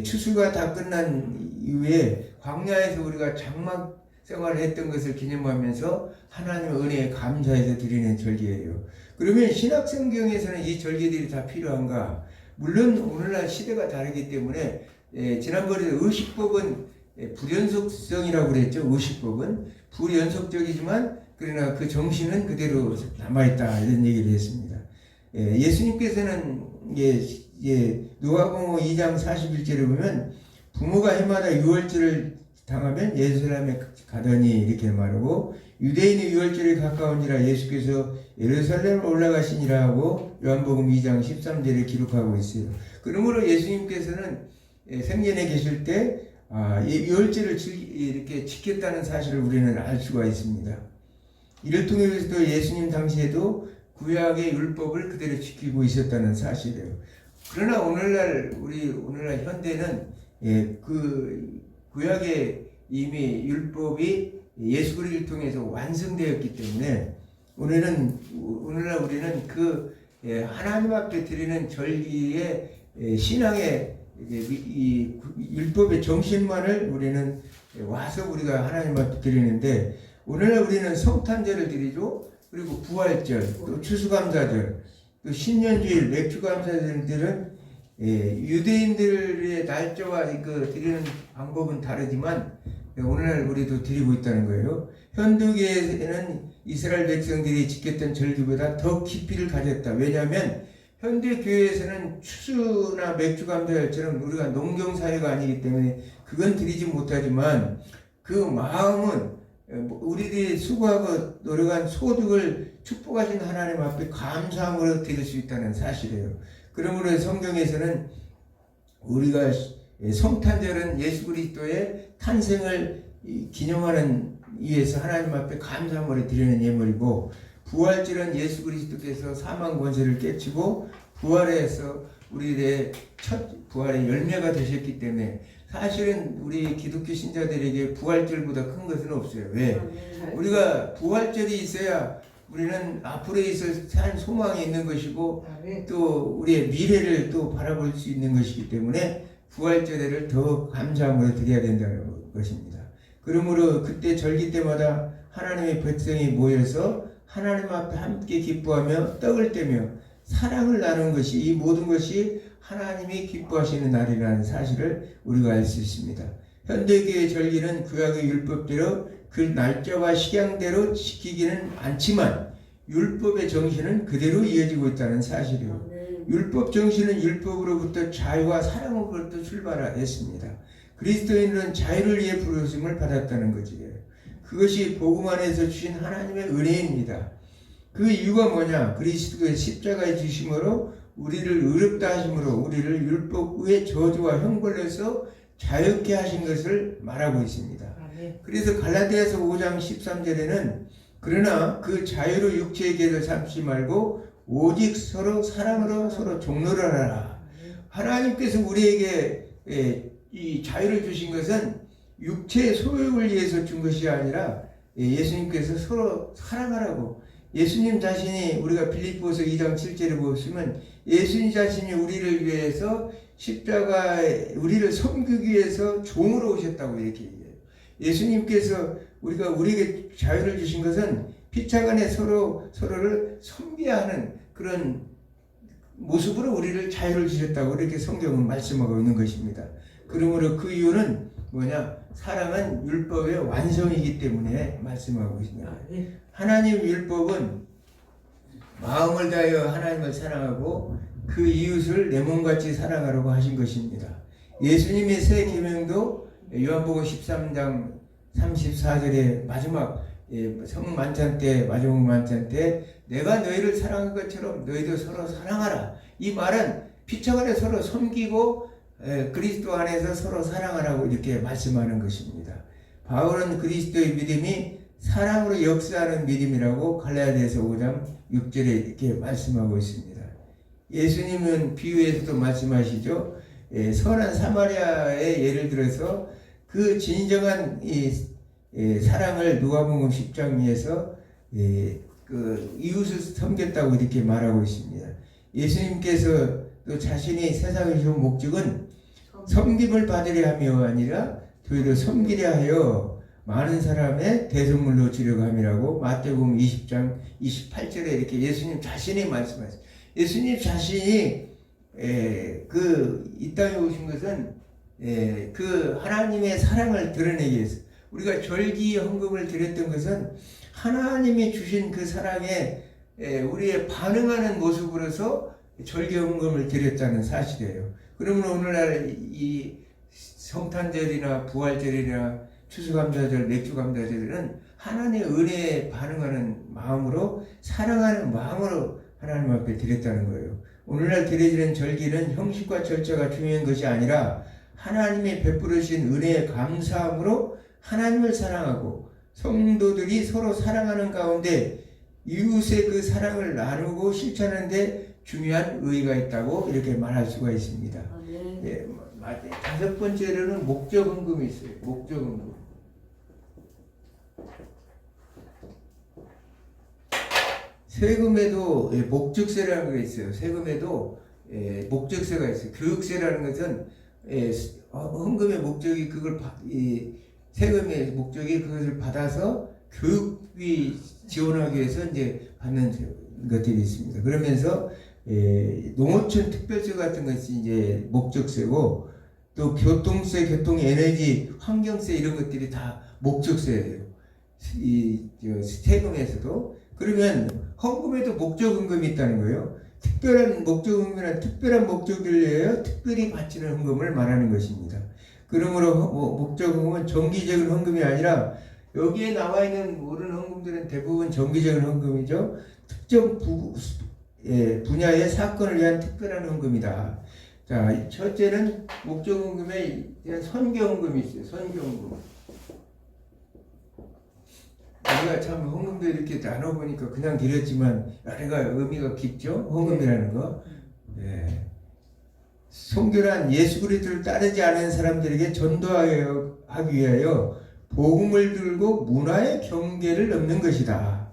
추수가 다 끝난 이후에 광야에서 우리가 장막 생활을 했던 것을 기념하면서 하나님의 은혜에 감사해서 드리는 절기예요. 그러면 신약성경에서는 이 절기들이 다 필요한가? 물론 오늘날 시대가 다르기 때문에 지난번에 의식법은 불연속성이라고 그랬죠. 의식법은 불연속적이지만 그러나 그 정신은 그대로 남아있다 이런 얘기를 했습니다. 예수님께서는 누가복음 2장 41절에 보면 부모가 해마다 유월절을 당하면 예루살렘에 가더니 이렇게 말하고 유대인의 유월절이 가까운지라 예수께서 예루살렘을 올라가시니라 하고 요한복음 2장 13절에 기록하고 있어요. 그러므로 예수님께서는 생전에 계실 때 유월절을 이렇게 지켰다는 사실을 우리는 알 수가 있습니다. 이를 통해서도 예수님 당시에도 구약의 율법을 그대로 지키고 있었다는 사실이에요. 그러나 오늘날 현대는 그 구약의 이미 율법이 예수 그리스도를 통해서 완성되었기 때문에 오늘날 우리는 그 하나님 앞에 드리는 절기의 신앙의 이 율법의 정신만을 우리는 와서 우리가 하나님 앞에 드리는데 오늘날 우리는 성탄절을 드리죠. 그리고 부활절, 또 추수감사절, 또 신년주일, 맥주감사절들은 유대인들의 날짜와 드리는 방법은 다르지만 오늘날 우리도 드리고 있다는 거예요. 현대교회에는 이스라엘 백성들이 지켰던 절기보다 더 깊이를 가졌다. 왜냐하면 현대교회에서는 추수나 맥주감사절처럼 우리가 농경사회가 아니기 때문에 그건 드리지 못하지만 그 마음은 우리들이 수고하고 노력한 소득을 축복하신 하나님 앞에 감사함으로 드릴 수 있다는 사실이에요. 그러므로 성경에서는 우리가 성탄절은 예수 그리스도의 탄생을 기념하는 위해서 하나님 앞에 감사함으로 드리는 예물이고 부활절은 예수 그리스도께서 사망 권세를 깨치고 부활해서 우리의 첫 부활의 열매가 되셨기 때문에 사실은 우리 기독교 신자들에게 부활절보다 큰 것은 없어요. 왜? 우리가 부활절이 있어야 우리는 앞으로 있을 산 소망이 있는 것이고 또 우리의 미래를 또 바라볼 수 있는 것이기 때문에 부활절을 더 감사함으로 드려야 된다는 것입니다. 그러므로 그때 절기 때마다 하나님의 백성이 모여서 하나님 앞에 함께 기뻐하며 떡을 떼며 사랑을 나누는 것이 이 모든 것이 하나님이 기뻐하시는 날이라는 사실을 우리가 알 수 있습니다. 현대교의 절기는 구약의 율법대로 그 날짜와 식양대로 지키기는 않지만 율법의 정신은 그대로 이어지고 있다는 사실이에요. 율법 정신은 율법으로부터 자유와 사랑으로부터 출발했습니다. 그리스도인은 자유를 위해 부르심을 받았다는 거지. 그것이 복음 안에서 주신 하나님의 은혜입니다. 그 이유가 뭐냐? 그리스도의 십자가의 주심으로 우리를 의롭다 하심으로 우리를 율법의 저주와 형벌에서 자유케 하신 것을 말하고 있습니다. 그래서 갈라디아서 5장 13절에는 그러나 그 자유로 육체의 계를 삼지 말고 오직 서로 사랑으로 서로 종로를 하라. 하나님께서 우리에게 이 자유를 주신 것은 육체의 소욕을 위해서 준 것이 아니라 예수님께서 서로 사랑하라고. 예수님 자신이 우리가 빌립보서 2장 7절에 보시면 예수님 자신이 우리를 위해서 십자가에 우리를 섬기기 위해서 종으로 오셨다고 이렇게 얘기해요. 예수님께서 우리에게 자유를 주신 것은 피차간에 서로를 섬겨야 하는 그런 모습으로 우리를 자유를 주셨다고 이렇게 성경은 말씀하고 있는 것입니다. 그러므로 그 이유는 뭐냐? 사랑은 율법의 완성이기 때문에 말씀하고 있습니다. 하나님 율법은 마음을 다하여 하나님을 사랑하고 그 이웃을 내 몸같이 사랑하라고 하신 것입니다. 예수님의 새 계명도 요한복음 13장 34절에 마지막 성만찬 때, 마지막 만찬 때 내가 너희를 사랑한 것처럼 너희도 서로 사랑하라. 이 말은 피차간에 서로 섬기고 그리스도 안에서 서로 사랑하라고 이렇게 말씀하는 것입니다. 바울은 그리스도의 믿음이 사랑으로 역사하는 믿음이라고 갈라디아서 5장 6절에 이렇게 말씀하고 있습니다. 예수님은 비유에서도 말씀하시죠. 선한 사마리아의 예를 들어서 그 진정한 사랑을 누가복음 10장에서 그 이웃을 섬겼다고 이렇게 말하고 있습니다. 예수님께서 또 자신이 세상에 오신 목적은 섬김을 받으려 하며 아니라 저희도 섬기려 하여 많은 사람의 대성물로 주려고 함이라고 마태복음 20장 28절에 이렇게 예수님 자신이 말씀하셨어요. 예수님 자신이 이 땅에 오신 것은 그 하나님의 사랑을 드러내기 위해서 우리가 절기 헌금을 드렸던 것은 하나님이 주신 그 사랑에 우리의 반응하는 모습으로서 절기 헌금을 드렸다는 사실이에요. 그러면 오늘날 이 성탄절이나 부활절이나 추수감사절, 맥주감사절은 하나님의 은혜에 반응하는 마음으로 사랑하는 마음으로 하나님 앞에 드렸다는 거예요. 오늘날 드려지는 절기는 형식과 절차가 중요한 것이 아니라 하나님이 베풀으신 은혜에 감사함으로 하나님을 사랑하고 성도들이 서로 사랑하는 가운데 이웃의 그 사랑을 나누고 실천하는 데 중요한 의의가 있다고 이렇게 말할 수가 있습니다. 다섯 번째로는 목적헌금이 있어요. 목적헌금. 세금에도 목적세라는 게 있어요. 세금에도 목적세가 있어요. 교육세라는 것은 헌금의 목적이 세금의 목적이 그것을 받아서 교육비 지원하기 위해서 이제 받는 것들이 있습니다. 그러면서 농어촌 특별세 같은 것이 이제 목적세고 또 교통세, 교통에너지, 환경세 이런 것들이 다 목적세예요. 세금에서도. 그러면 헌금에도 목적헌금이 있다는 거예요. 특별한 목적헌금이란 특별한 목적을 위하여 특별히 바치는 헌금을 말하는 것입니다. 그러므로 목적헌금은 정기적인 헌금이 아니라 여기에 나와 있는 모든 헌금들은 대부분 정기적인 헌금이죠. 특정 분야의 사건을 위한 특별한 헌금이다. 자, 첫째는 목적헌금에 대한 선교헌금이 있어요. 선교헌금. 우리가 참 헌금도 이렇게 나눠보니까 그냥 드렸지만 여러가 의미가 깊죠? 헌금이라는 거. 선교란 예수 그리스도를 따르지 않은 사람들에게 전도하기 위하여 복음을 들고 문화의 경계를 넘는 것이다.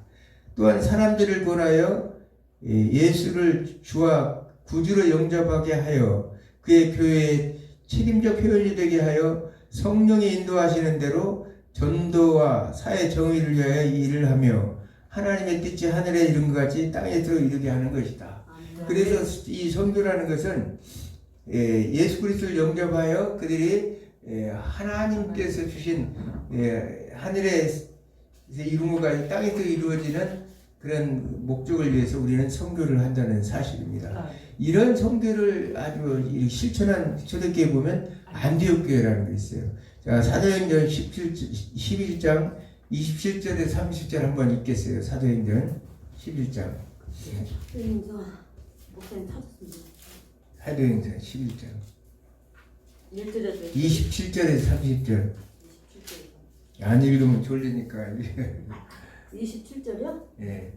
또한 사람들을 권하여 예수를 주와 구주로 영접하게 하여 그의 교회의 책임적 표현이 되게 하여 성령이 인도하시는 대로 전도와 사회 정의를 위하여 일을 하며 하나님의 뜻이 하늘에 이룬 것 같이 땅에서 이루게 하는 것이다. 그래서 이 선교라는 것은 예수 그리스도를 영접하여 그들이 하나님께서 주신 하늘에서 이룬 것 같이 땅에서 이루어지는 그런 목적을 위해서 우리는 선교를 한다는 사실입니다. 이런 선교를 아주 실천한 초대교회 보면 안디옥교회라는 게 있어요. 자, 사도행전 11장 27절에 30절 한번 읽겠어요. 사도행전 11장. 목사님 찾았습니다. 사도행전 11장 27절에 27절에 30절. 안 읽으면 졸리니까. 27절이요? 예.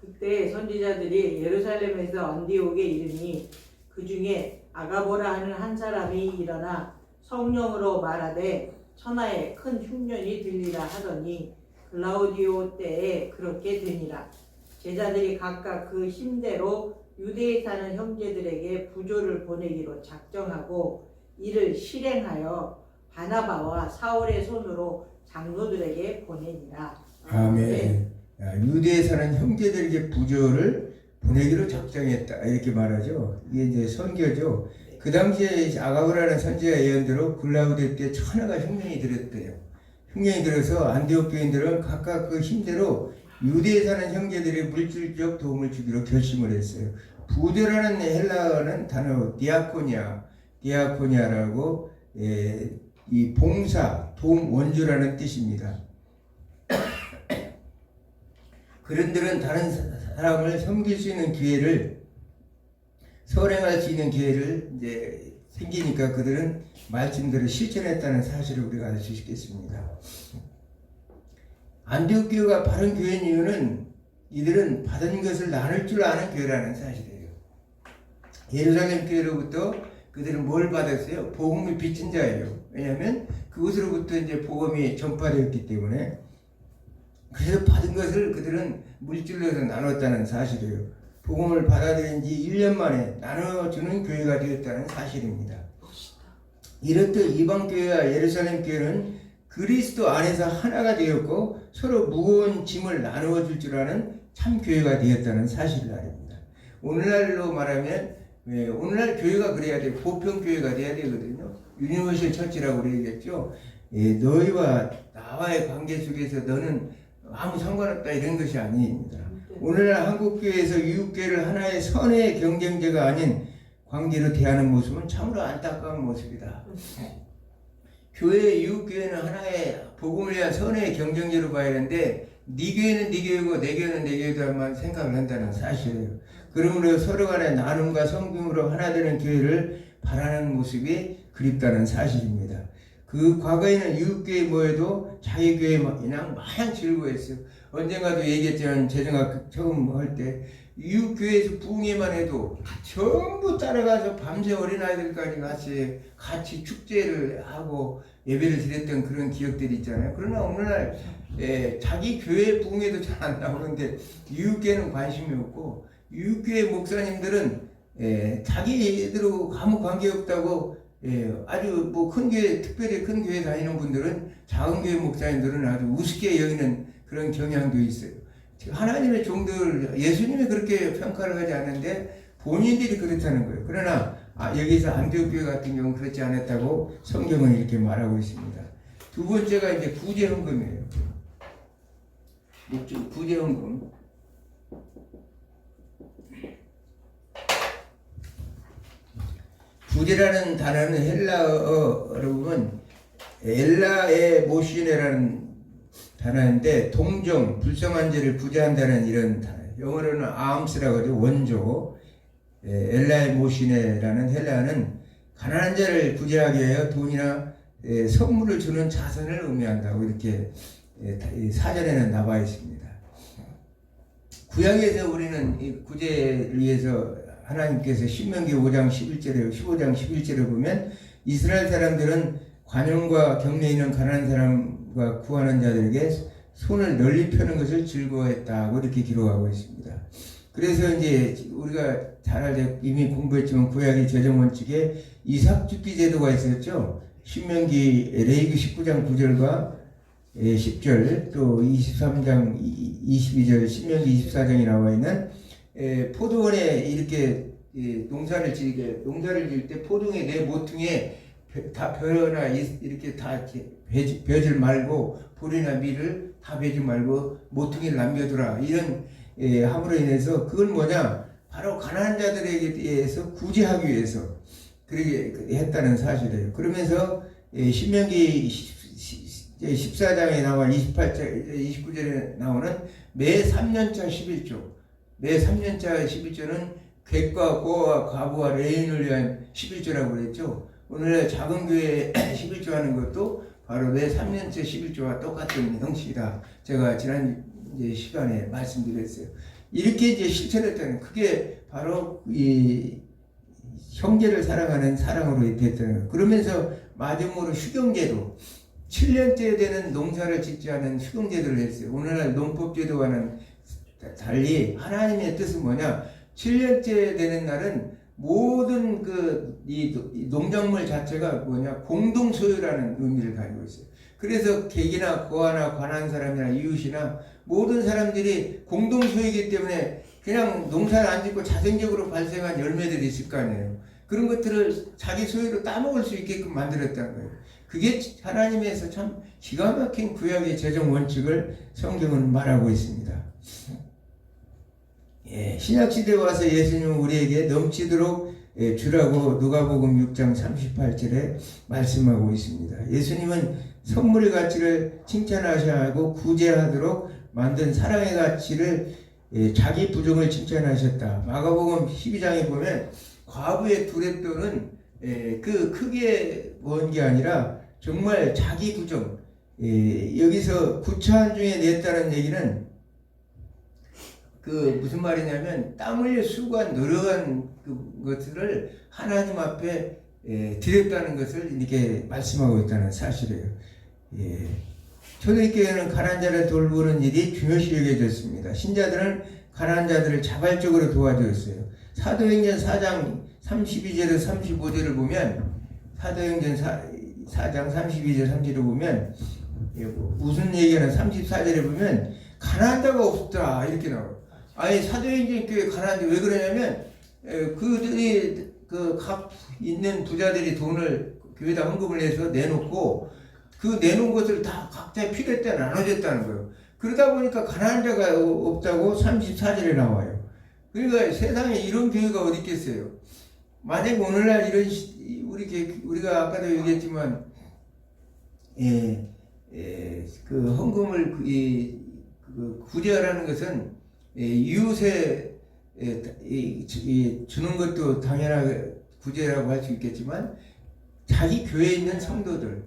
그때 선지자들이 예루살렘에서 안디옥에 이르니 그 중에 아가보라 하는 한 사람이 일어나 성령으로 말하되 천하에 큰 흉년이 들리라 하더니 글라우디오 때에 그렇게 되니라. 제자들이 각각 그 힘대로 유대에 사는 형제들에게 부조를 보내기로 작정하고 이를 실행하여 바나바와 사울의 손으로 장로들에게 보내니라. 아멘. 유대에 사는 형제들에게 부조를 보내기로 작정했다 이렇게 말하죠. 이게 이제 선교죠. 그 당시에 아가보라는 선지자 예언대로 글라우디오 때 천하가 흉년이 들었대요. 흉년이 들어서 안디옥 교인들은 각각 그 힘대로 유대에 사는 형제들이 물질적 도움을 주기로 결심을 했어요. 부조라는 헬라어는 단어 디아코니아라고 이 봉사, 도움, 원조라는 뜻입니다. 그런들은 다른 사람을 섬길 수 있는 기회를 선행할 수 있는 기회를 이제 생기니까 그들은 말씀대로 실천했다는 사실을 우리가 알 수 있겠습니다. 안디옥 교회가 바른 교회인 이유는 이들은 받은 것을 나눌 줄 아는 교회라는 사실이에요. 예루살렘 교회로부터 그들은 뭘 받았어요? 복음을 비친 자예요. 왜냐하면 그곳으로부터 이제 복음이 전파되었기 때문에 그래서 받은 것을 그들은 물질로서 나눴다는 사실이에요. 복음을 받아들인 지 1년 만에 나눠주는 교회가 되었다는 사실입니다. 이렇듯 이방교회와 예루살렘 교회는 그리스도 안에서 하나가 되었고 서로 무거운 짐을 나누어 줄 줄 아는 참 교회가 되었다는 사실을 알입니다. 오늘날로 말하면 오늘날 교회가 그래야 돼요. 보편교회가 돼야 되거든요. 유니버셜 처치라고 그러겠죠. 너희와 나와의 관계 속에서 너는 아무 상관없다 이런 것이 아닙니다. 오늘날 한국교회에서 유교회를 하나의 선의 경쟁자가 아닌 관계로 대하는 모습은 참으로 안타까운 모습이다. 교회, 유교회는 하나의 복음을 위한 선의 경쟁자로 봐야 하는데 네 교회는 네 교회고 내 교회는 내 교회다만 생각을 한다는 사실이에요. 그러므로 서로 간의 나눔과 성김으로 하나 되는 교회를 바라는 모습이 그립다는 사실입니다. 그 과거에는 유교회 모여도 자기 교회 그냥 마냥 즐거워했어요. 언젠가도 얘기했지만 재정학 처음 할 때 유교회에서 부흥회만 해도 전부 따라가서 밤새 어린아이들까지 같이 축제를 하고 예배를 드렸던 그런 기억들이 있잖아요. 그러나 오늘날 자기 교회 부흥회도 잘 안 나오는데 유교회는 관심이 없고 유교회 목사님들은 자기들하고 아무 관계없다고 아주 뭐 큰 교회, 특별히 큰 교회 다니는 분들은 작은 교회 목사님들은 아주 우습게 여기는 그런 경향도 있어요. 하나님의 종들, 예수님이 그렇게 평가를 하지 않는데 본인들이 그렇다는 거예요. 그러나 여기서 안디옥 교회 같은 경우는 그렇지 않았다고 성경은 이렇게 말하고 있습니다. 두 번째가 이제 구제헌금이에요. 구제헌금. 구제라는 단어는 헬라어로 보면 엘라에 모시네라는 단어인데 동정, 불쌍한 자를 구제한다는 이런 단어예요. 영어로는 arms라고 하죠. 원조. 엘라에 모시네라는 헬라어는 가난한 자를 구제하기 위하여 돈이나 선물을 주는 자선을 의미한다고 이렇게 사전에는 나와 있습니다. 구약에서 우리는 이 구제를 위해서 하나님께서 신명기 5장 15장 11절을 보면 이스라엘 사람들은 관용과 경례 있는 가난한 사람과 구하는 자들에게 손을 널리 펴는 것을 즐거워했다고 이렇게 기록하고 있습니다. 그래서 이제 우리가 잘 알죠. 이미 공부했지만 구약의 재정원칙에 이삭주기 제도가 있었죠. 신명기 레위기 19장 9절과 10절 또 23장 22절 신명기 24장이 나와 있는 포도원에 이렇게 농사를 지을 때 포도의 내 모퉁이에 다 벼나 이렇게 다 베지 말고 볼이나 밀을 다 베지 말고 모퉁이를 남겨두라 이런 함으로 인해서 그건 뭐냐 바로 가난한 자들에게 대해서 구제하기 위해서 그렇게 했다는 사실이에요. 그러면서 신명기 14장에 나와 29절에 나오는 매 3년차 11조 매 3년차 11조는 객과 고와 과부와 레인을 위한 11조라고 그랬죠. 오늘 작은 교회 11조 하는 것도 바로 매 3년째 11조와 똑같은 형식이다. 제가 지난 시간에 말씀드렸어요. 이렇게 이제 실천했다는 그게 바로 이 형제를 사랑하는 사랑으로 됐다는 거예요. 그러면서 마지막으로 휴경제도 7년째 되는 농사를 짓지 않은 휴경제도를 했어요. 오늘날 농법제도와는 달리 하나님의 뜻은 뭐냐? 7년째 되는 날은 모든 이 농작물 자체가 뭐냐 공동 소유라는 의미를 가지고 있어요. 그래서 객이나 거하나 관한 사람이나 이웃이나 모든 사람들이 공동 소유이기 때문에 그냥 농사를 안 짓고 자생적으로 발생한 열매들이 있을 거 아니에요. 그런 것들을 자기 소유로 따먹을 수 있게끔 만들었다는 거예요. 그게 하나님에서 참 기가 막힌 구약의 재정 원칙을 성경은 말하고 있습니다. 예, 신약시대에 와서 예수님은 우리에게 넘치도록 주라고 누가복음 6장 38절에 말씀하고 있습니다. 예수님은 선물의 가치를 칭찬하셔야 하고 구제하도록 만든 사랑의 가치를 자기 부정을 칭찬하셨다. 마가복음 12장에 보면 과부의 두레돈은 그 크게 본 게 아니라 정말 자기 부정, 여기서 구차한 중에 냈다는 얘기는 그 무슨 말이냐면 땀 흘려 수고한 노력한 것들을 하나님 앞에 드렸다는 것을 이렇게 말씀하고 있다는 사실이에요. 초대교회는 가난한 자를 돌보는 일이 중요시 여겨졌습니다. 신자들은 가난한 자들을 자발적으로 도와주었어요. 사도행전 4장 32절에서 35절을 보면 사도행전 4장 32절 30절을 보면 무슨 얘기하는 34절에 보면 가난한 자가 없다 이렇게 나와요. 아니 사도행전 교회 가난한 자 왜 그러냐면 그들이 그 각 있는 부자들이 돈을 교회에다 헌금을 해서 내놓고 그 내놓은 것을 다 각자의 필요에 따라 나눠줬다는 거예요. 그러다 보니까 가난한 자가 없다고 34절에 나와요. 그러니까 세상에 이런 교회가 어디 있겠어요. 만약 오늘날 이런 우리가 아까도 얘기했지만 그 헌금을 구제하라는 것은 이웃에 주는 것도 당연하게 구제라고 할 수 있겠지만 자기 교회에 있는 성도들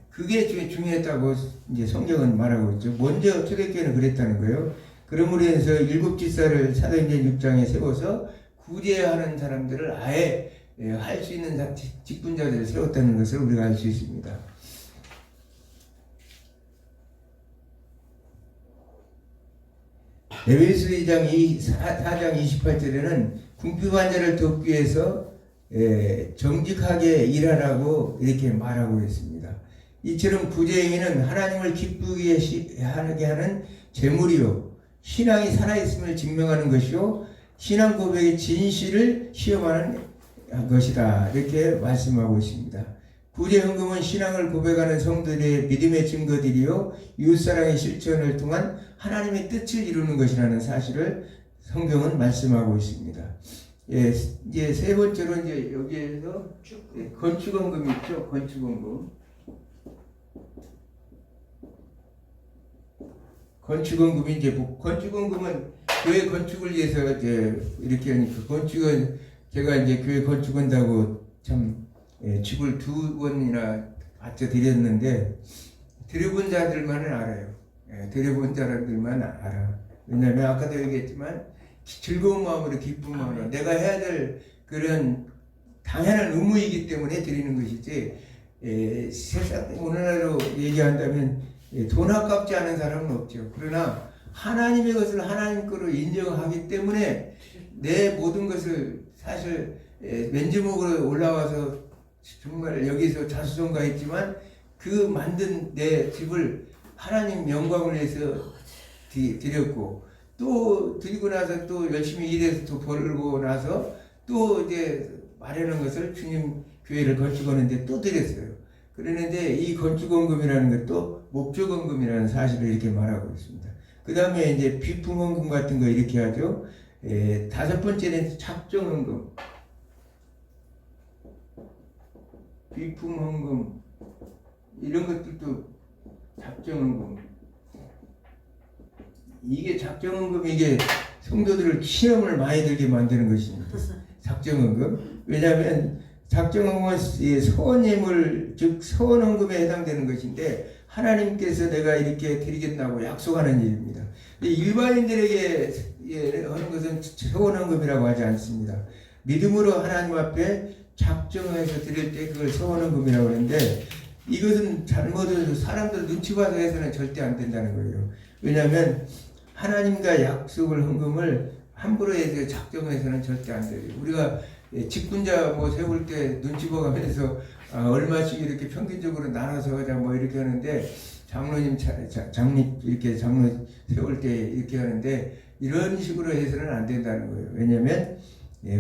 그게 중요했다고 이제 성경은 말하고 있죠. 먼저 초대교회는 그랬다는 거예요. 그러므로 해서 일곱 지사를 사도행전 6장에 세워서 구제하는 사람들을 아예 할 수 있는 직분자들을 세웠다는 것을 우리가 알 수 있습니다. 에베소 2장 4장 28절에는 궁핍 환자를 돕기 위해서 정직하게 일하라고 이렇게 말하고 있습니다. 이처럼 구제행위는 하나님을 기쁘게 하게 하는 제물이요 신앙이 살아있음을 증명하는 것이요 신앙 고백의 진실을 시험하는 것이다 이렇게 말씀하고 있습니다. 구제헌금은 신앙을 고백하는 성도들의 믿음의 증거들이요 이웃사랑의 실천을 통한 하나님의 뜻을 이루는 것이라는 사실을 성경은 말씀하고 있습니다. 이제 세 번째로 이제 여기에서 건축헌금 있죠. 건축헌금. 건축헌금이 이제 건축헌금은 교회 건축을 위해서 이제 이렇게 하니까 건축은 제가 이제 교회 건축한다고 참 집을 2번이나 받쳐 드렸는데 드려본 자들만은 알아요. 드려본 자들만 알아. 왜냐하면 아까도 얘기했지만 즐거운 마음으로 기쁜 마음으로 내가 해야 될 그런 당연한 의무이기 때문에 드리는 것이지 세상 오늘날로 얘기한다면 돈 아깝지 않은 사람은 없죠. 그러나 하나님의 것을 하나님 거로 인정하기 때문에 내 모든 것을 사실 맨지목으로 올라와서 정말 여기서 자수성가했지만 그 만든 내 집을 하나님 영광을 위해서 드렸고 또 드리고 나서 또 열심히 일해서 또 벌고 나서 또 이제 마련한 것을 주님 교회를 건축하는데 또 드렸어요. 그러는데 이 건축헌금이라는 것도 목적헌금이라는 사실을 이렇게 말하고 있습니다. 그 다음에 이제 비품헌금 같은 거 이렇게 하죠. 다섯 번째는 작정헌금. 비품헌금 이런 것들도 작정헌금. 이게 작정헌금 이게 성도들을 시험을 많이 들게 만드는 것입니다. 작정헌금. 왜냐하면 작정헌금은 서원예물 즉 서원헌금에 해당되는 것인데 하나님께서 내가 이렇게 드리겠다고 약속하는 일입니다. 일반인들에게 하는 것은 서원헌금이라고 하지 않습니다. 믿음으로 하나님 앞에 작정해서 드릴 때 그걸 서원헌금이라고 하는데 이것은 잘못해서 사람들 눈치 봐서 해서는 절대 안 된다는 거예요. 왜냐하면 하나님과 약속을 헌금을 함부로 해서 작정해서는 절대 안 돼요. 우리가 직분자 뭐 세울 때 눈치 보가면서 얼마씩 이렇게 평균적으로 나눠서 하자 뭐 이렇게 하는데 장로님 장립 이렇게 장로 세울 때 이렇게 하는데 이런 식으로 해서는 안 된다는 거예요. 왜냐하면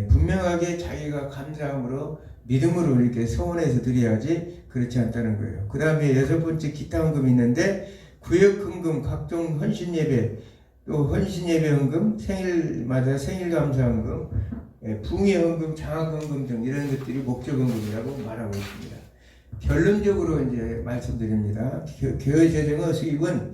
분명하게 자기가 감사함으로 믿음으로 이렇게 서원해서 드려야지 그렇지 않다는 거예요. 그 다음에 6번째 기타 헌금이 있는데 구역 헌금, 각종 헌신 예배, 또 헌신 예배 헌금, 생일마다 생일 감사 헌금, 붕의 헌금, 장학 헌금 등 이런 것들이 목적 헌금이라고 말하고 있습니다. 결론적으로 이제 말씀드립니다. 교회 재정의 수입은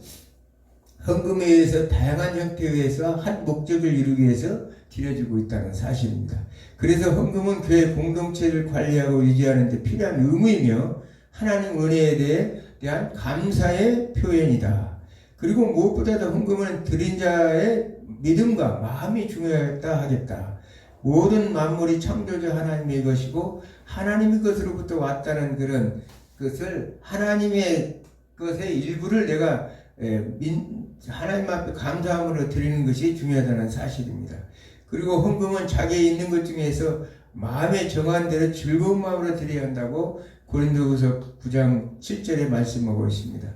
헌금에 의해서 다양한 형태에 의해서 한 목적을 이루기 위해서 드려지고 있다는 사실입니다. 그래서 헌금은 교회 공동체를 관리하고 유지하는 데 필요한 의무이며 하나님 은혜에 대한 감사의 표현이다. 그리고 무엇보다도 헌금은 드린 자의 믿음과 마음이 중요하다 하겠다. 모든 만물이 창조자 하나님의 것이고 하나님의 것으로부터 왔다는 그런 것을 하나님의 것의 일부를 내가 하나님 앞에 감사함으로 드리는 것이 중요하다는 사실입니다. 그리고 헌금은 자기에 있는 것 중에서 마음에 정한 대로 즐거운 마음으로 드려야 한다고 고린도후서 9장 7절에 말씀하고 있습니다.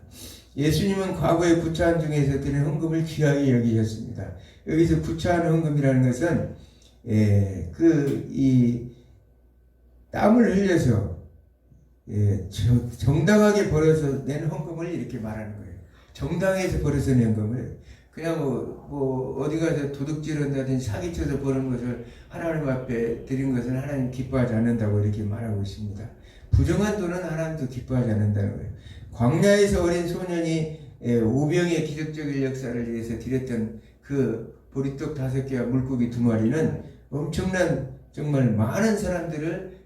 예수님은 과거에 구차한 중에서 드린 헌금을 귀하게 여기셨습니다. 여기서 구차한 헌금이라는 것은 땀을 흘려서 정당하게 벌어서 낸 헌금을 이렇게 말하는 거예요. 정당해서 벌어서 낸 헌금을 그냥 어디 가서 도둑질 한다든지 사기쳐서 버는 것을 하나님 앞에 드린 것은 하나님 기뻐하지 않는다고 이렇게 말하고 있습니다. 부정한 돈은 하나님도 기뻐하지 않는다는 거예요. 광야에서 어린 소년이 오병의 기적적인 역사를 위해서 드렸던 그 보리떡 5개와 물고기 2마리는 엄청난 정말 많은 사람들을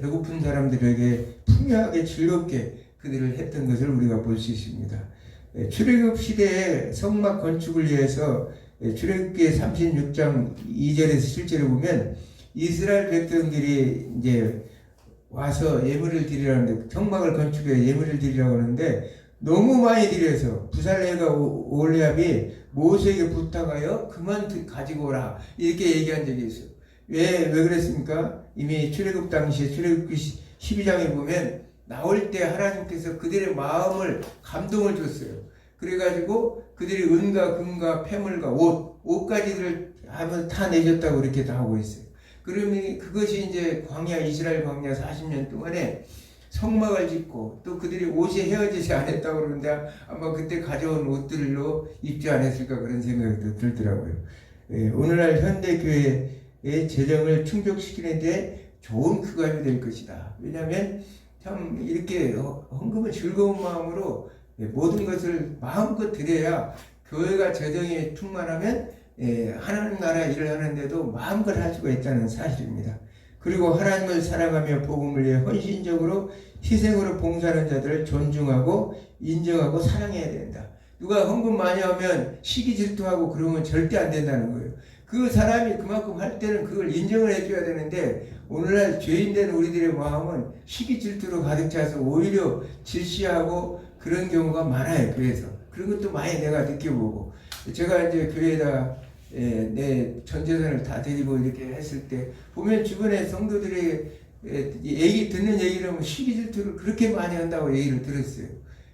배고픈 사람들에게 풍요하게 즐겁게 그들을 했던 것을 우리가 볼 수 있습니다. 출애굽 시대에 성막 건축을 위해서 출애굽기 36장 2절에서 7절에 보면 이스라엘 백성들이 이제 와서 예물을 드리라는데 성막을 건축해 예물을 드리라고 하는데 너무 많이 드려서 부살레가 올리압이 모세에게 부탁하여 그만 가지고 오라 이렇게 얘기한 적이 있어요. 왜 그랬습니까? 이미 출애굽 당시에 출애굽기 12장에 보면 나올 때 하나님께서 그들의 마음을 감동을 줬어요. 그래가지고 그들이 은과 금과 폐물과 옷까지를 하면서 다 내줬다고 이렇게 다 하고 있어요. 그러면 그것이 이제 이스라엘 광야 40년 동안에 성막을 짓고 또 그들이 옷이 헤어지지 않았다고 그러는데 아마 그때 가져온 옷들로 입지 않았을까 그런 생각이 들더라고요. 오늘날 현대교회의 재정을 충족시키는 데 좋은 기관이 될 것이다. 왜냐하면 참 이렇게 헌금을 즐거운 마음으로 모든 것을 마음껏 드려야 교회가 재정에 충만하면 하나님 나라 일을 하는데도 마음껏 할 수가 있다는 사실입니다. 그리고 하나님을 사랑하며 복음을 위해 헌신적으로 희생으로 봉사하는 자들을 존중하고 인정하고 사랑해야 된다. 누가 헌금 많이 하면 시기 질투하고 그러면 절대 안 된다는 거예요. 그 사람이 그만큼 할 때는 그걸 인정을 해줘야 되는데 오늘날 죄인된 우리들의 마음은 시기 질투로 가득 차서 오히려 질시하고 그런 경우가 많아요. 그래서 그런 것도 많이 내가 느껴보고 제가 이제 교회에다 내 전 재산을 다 드리고 이렇게 했을 때 보면 주변에 성도들이 듣는 얘기를 하면 시기 질투를 그렇게 많이 한다고 얘기를 들었어요.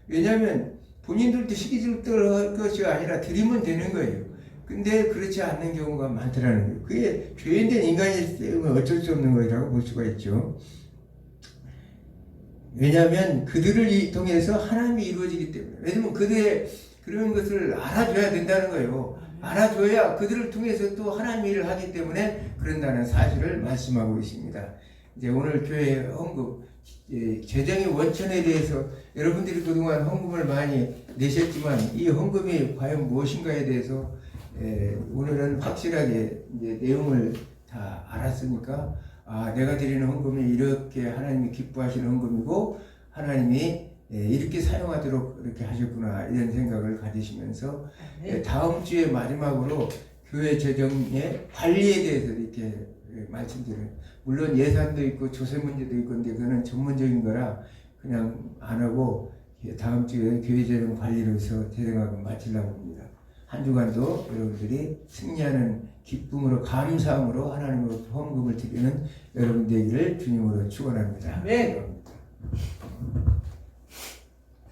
왜냐하면 본인들도 시기 질투를 할 것이 아니라 드리면 되는 거예요. 근데 그렇지 않는 경우가 많더라는 거예요. 그게 죄인된 인간이기 때문에 어쩔 수 없는 것이라고 볼 수가 있죠. 왜냐하면 그들을 통해서 하나님이 이루어지기 때문에. 왜냐하면 그들의 그런 것을 알아줘야 된다는 거예요. 알아줘야 그들을 통해서 또 하나님 일을 하기 때문에 그런다는 사실을 말씀하고 있습니다. 이제 오늘 교회 헌금, 재정의 원천에 대해서 여러분들이 그동안 헌금을 많이 내셨지만 이 헌금이 과연 무엇인가에 대해서 오늘은 확실하게 이제 내용을 다 알았으니까 내가 드리는 헌금이 이렇게 하나님이 기뻐하시는 헌금이고 하나님이 이렇게 사용하도록 이렇게 하셨구나 이런 생각을 가지시면서 다음 주에 마지막으로 교회 재정의 관리에 대해서 이렇게 말씀드려요. 물론 예산도 있고 조세 문제도 있고 근데 그거는 전문적인 거라 그냥 안 하고 다음 주에 교회 재정 관리로서 재정학을 마치려고 합니다. 한 주간도 여러분들이 승리하는 기쁨으로 감사함으로 하나님으로 헌금을 드리는 여러분 되기를 주님으로 축원합니다. 아멘.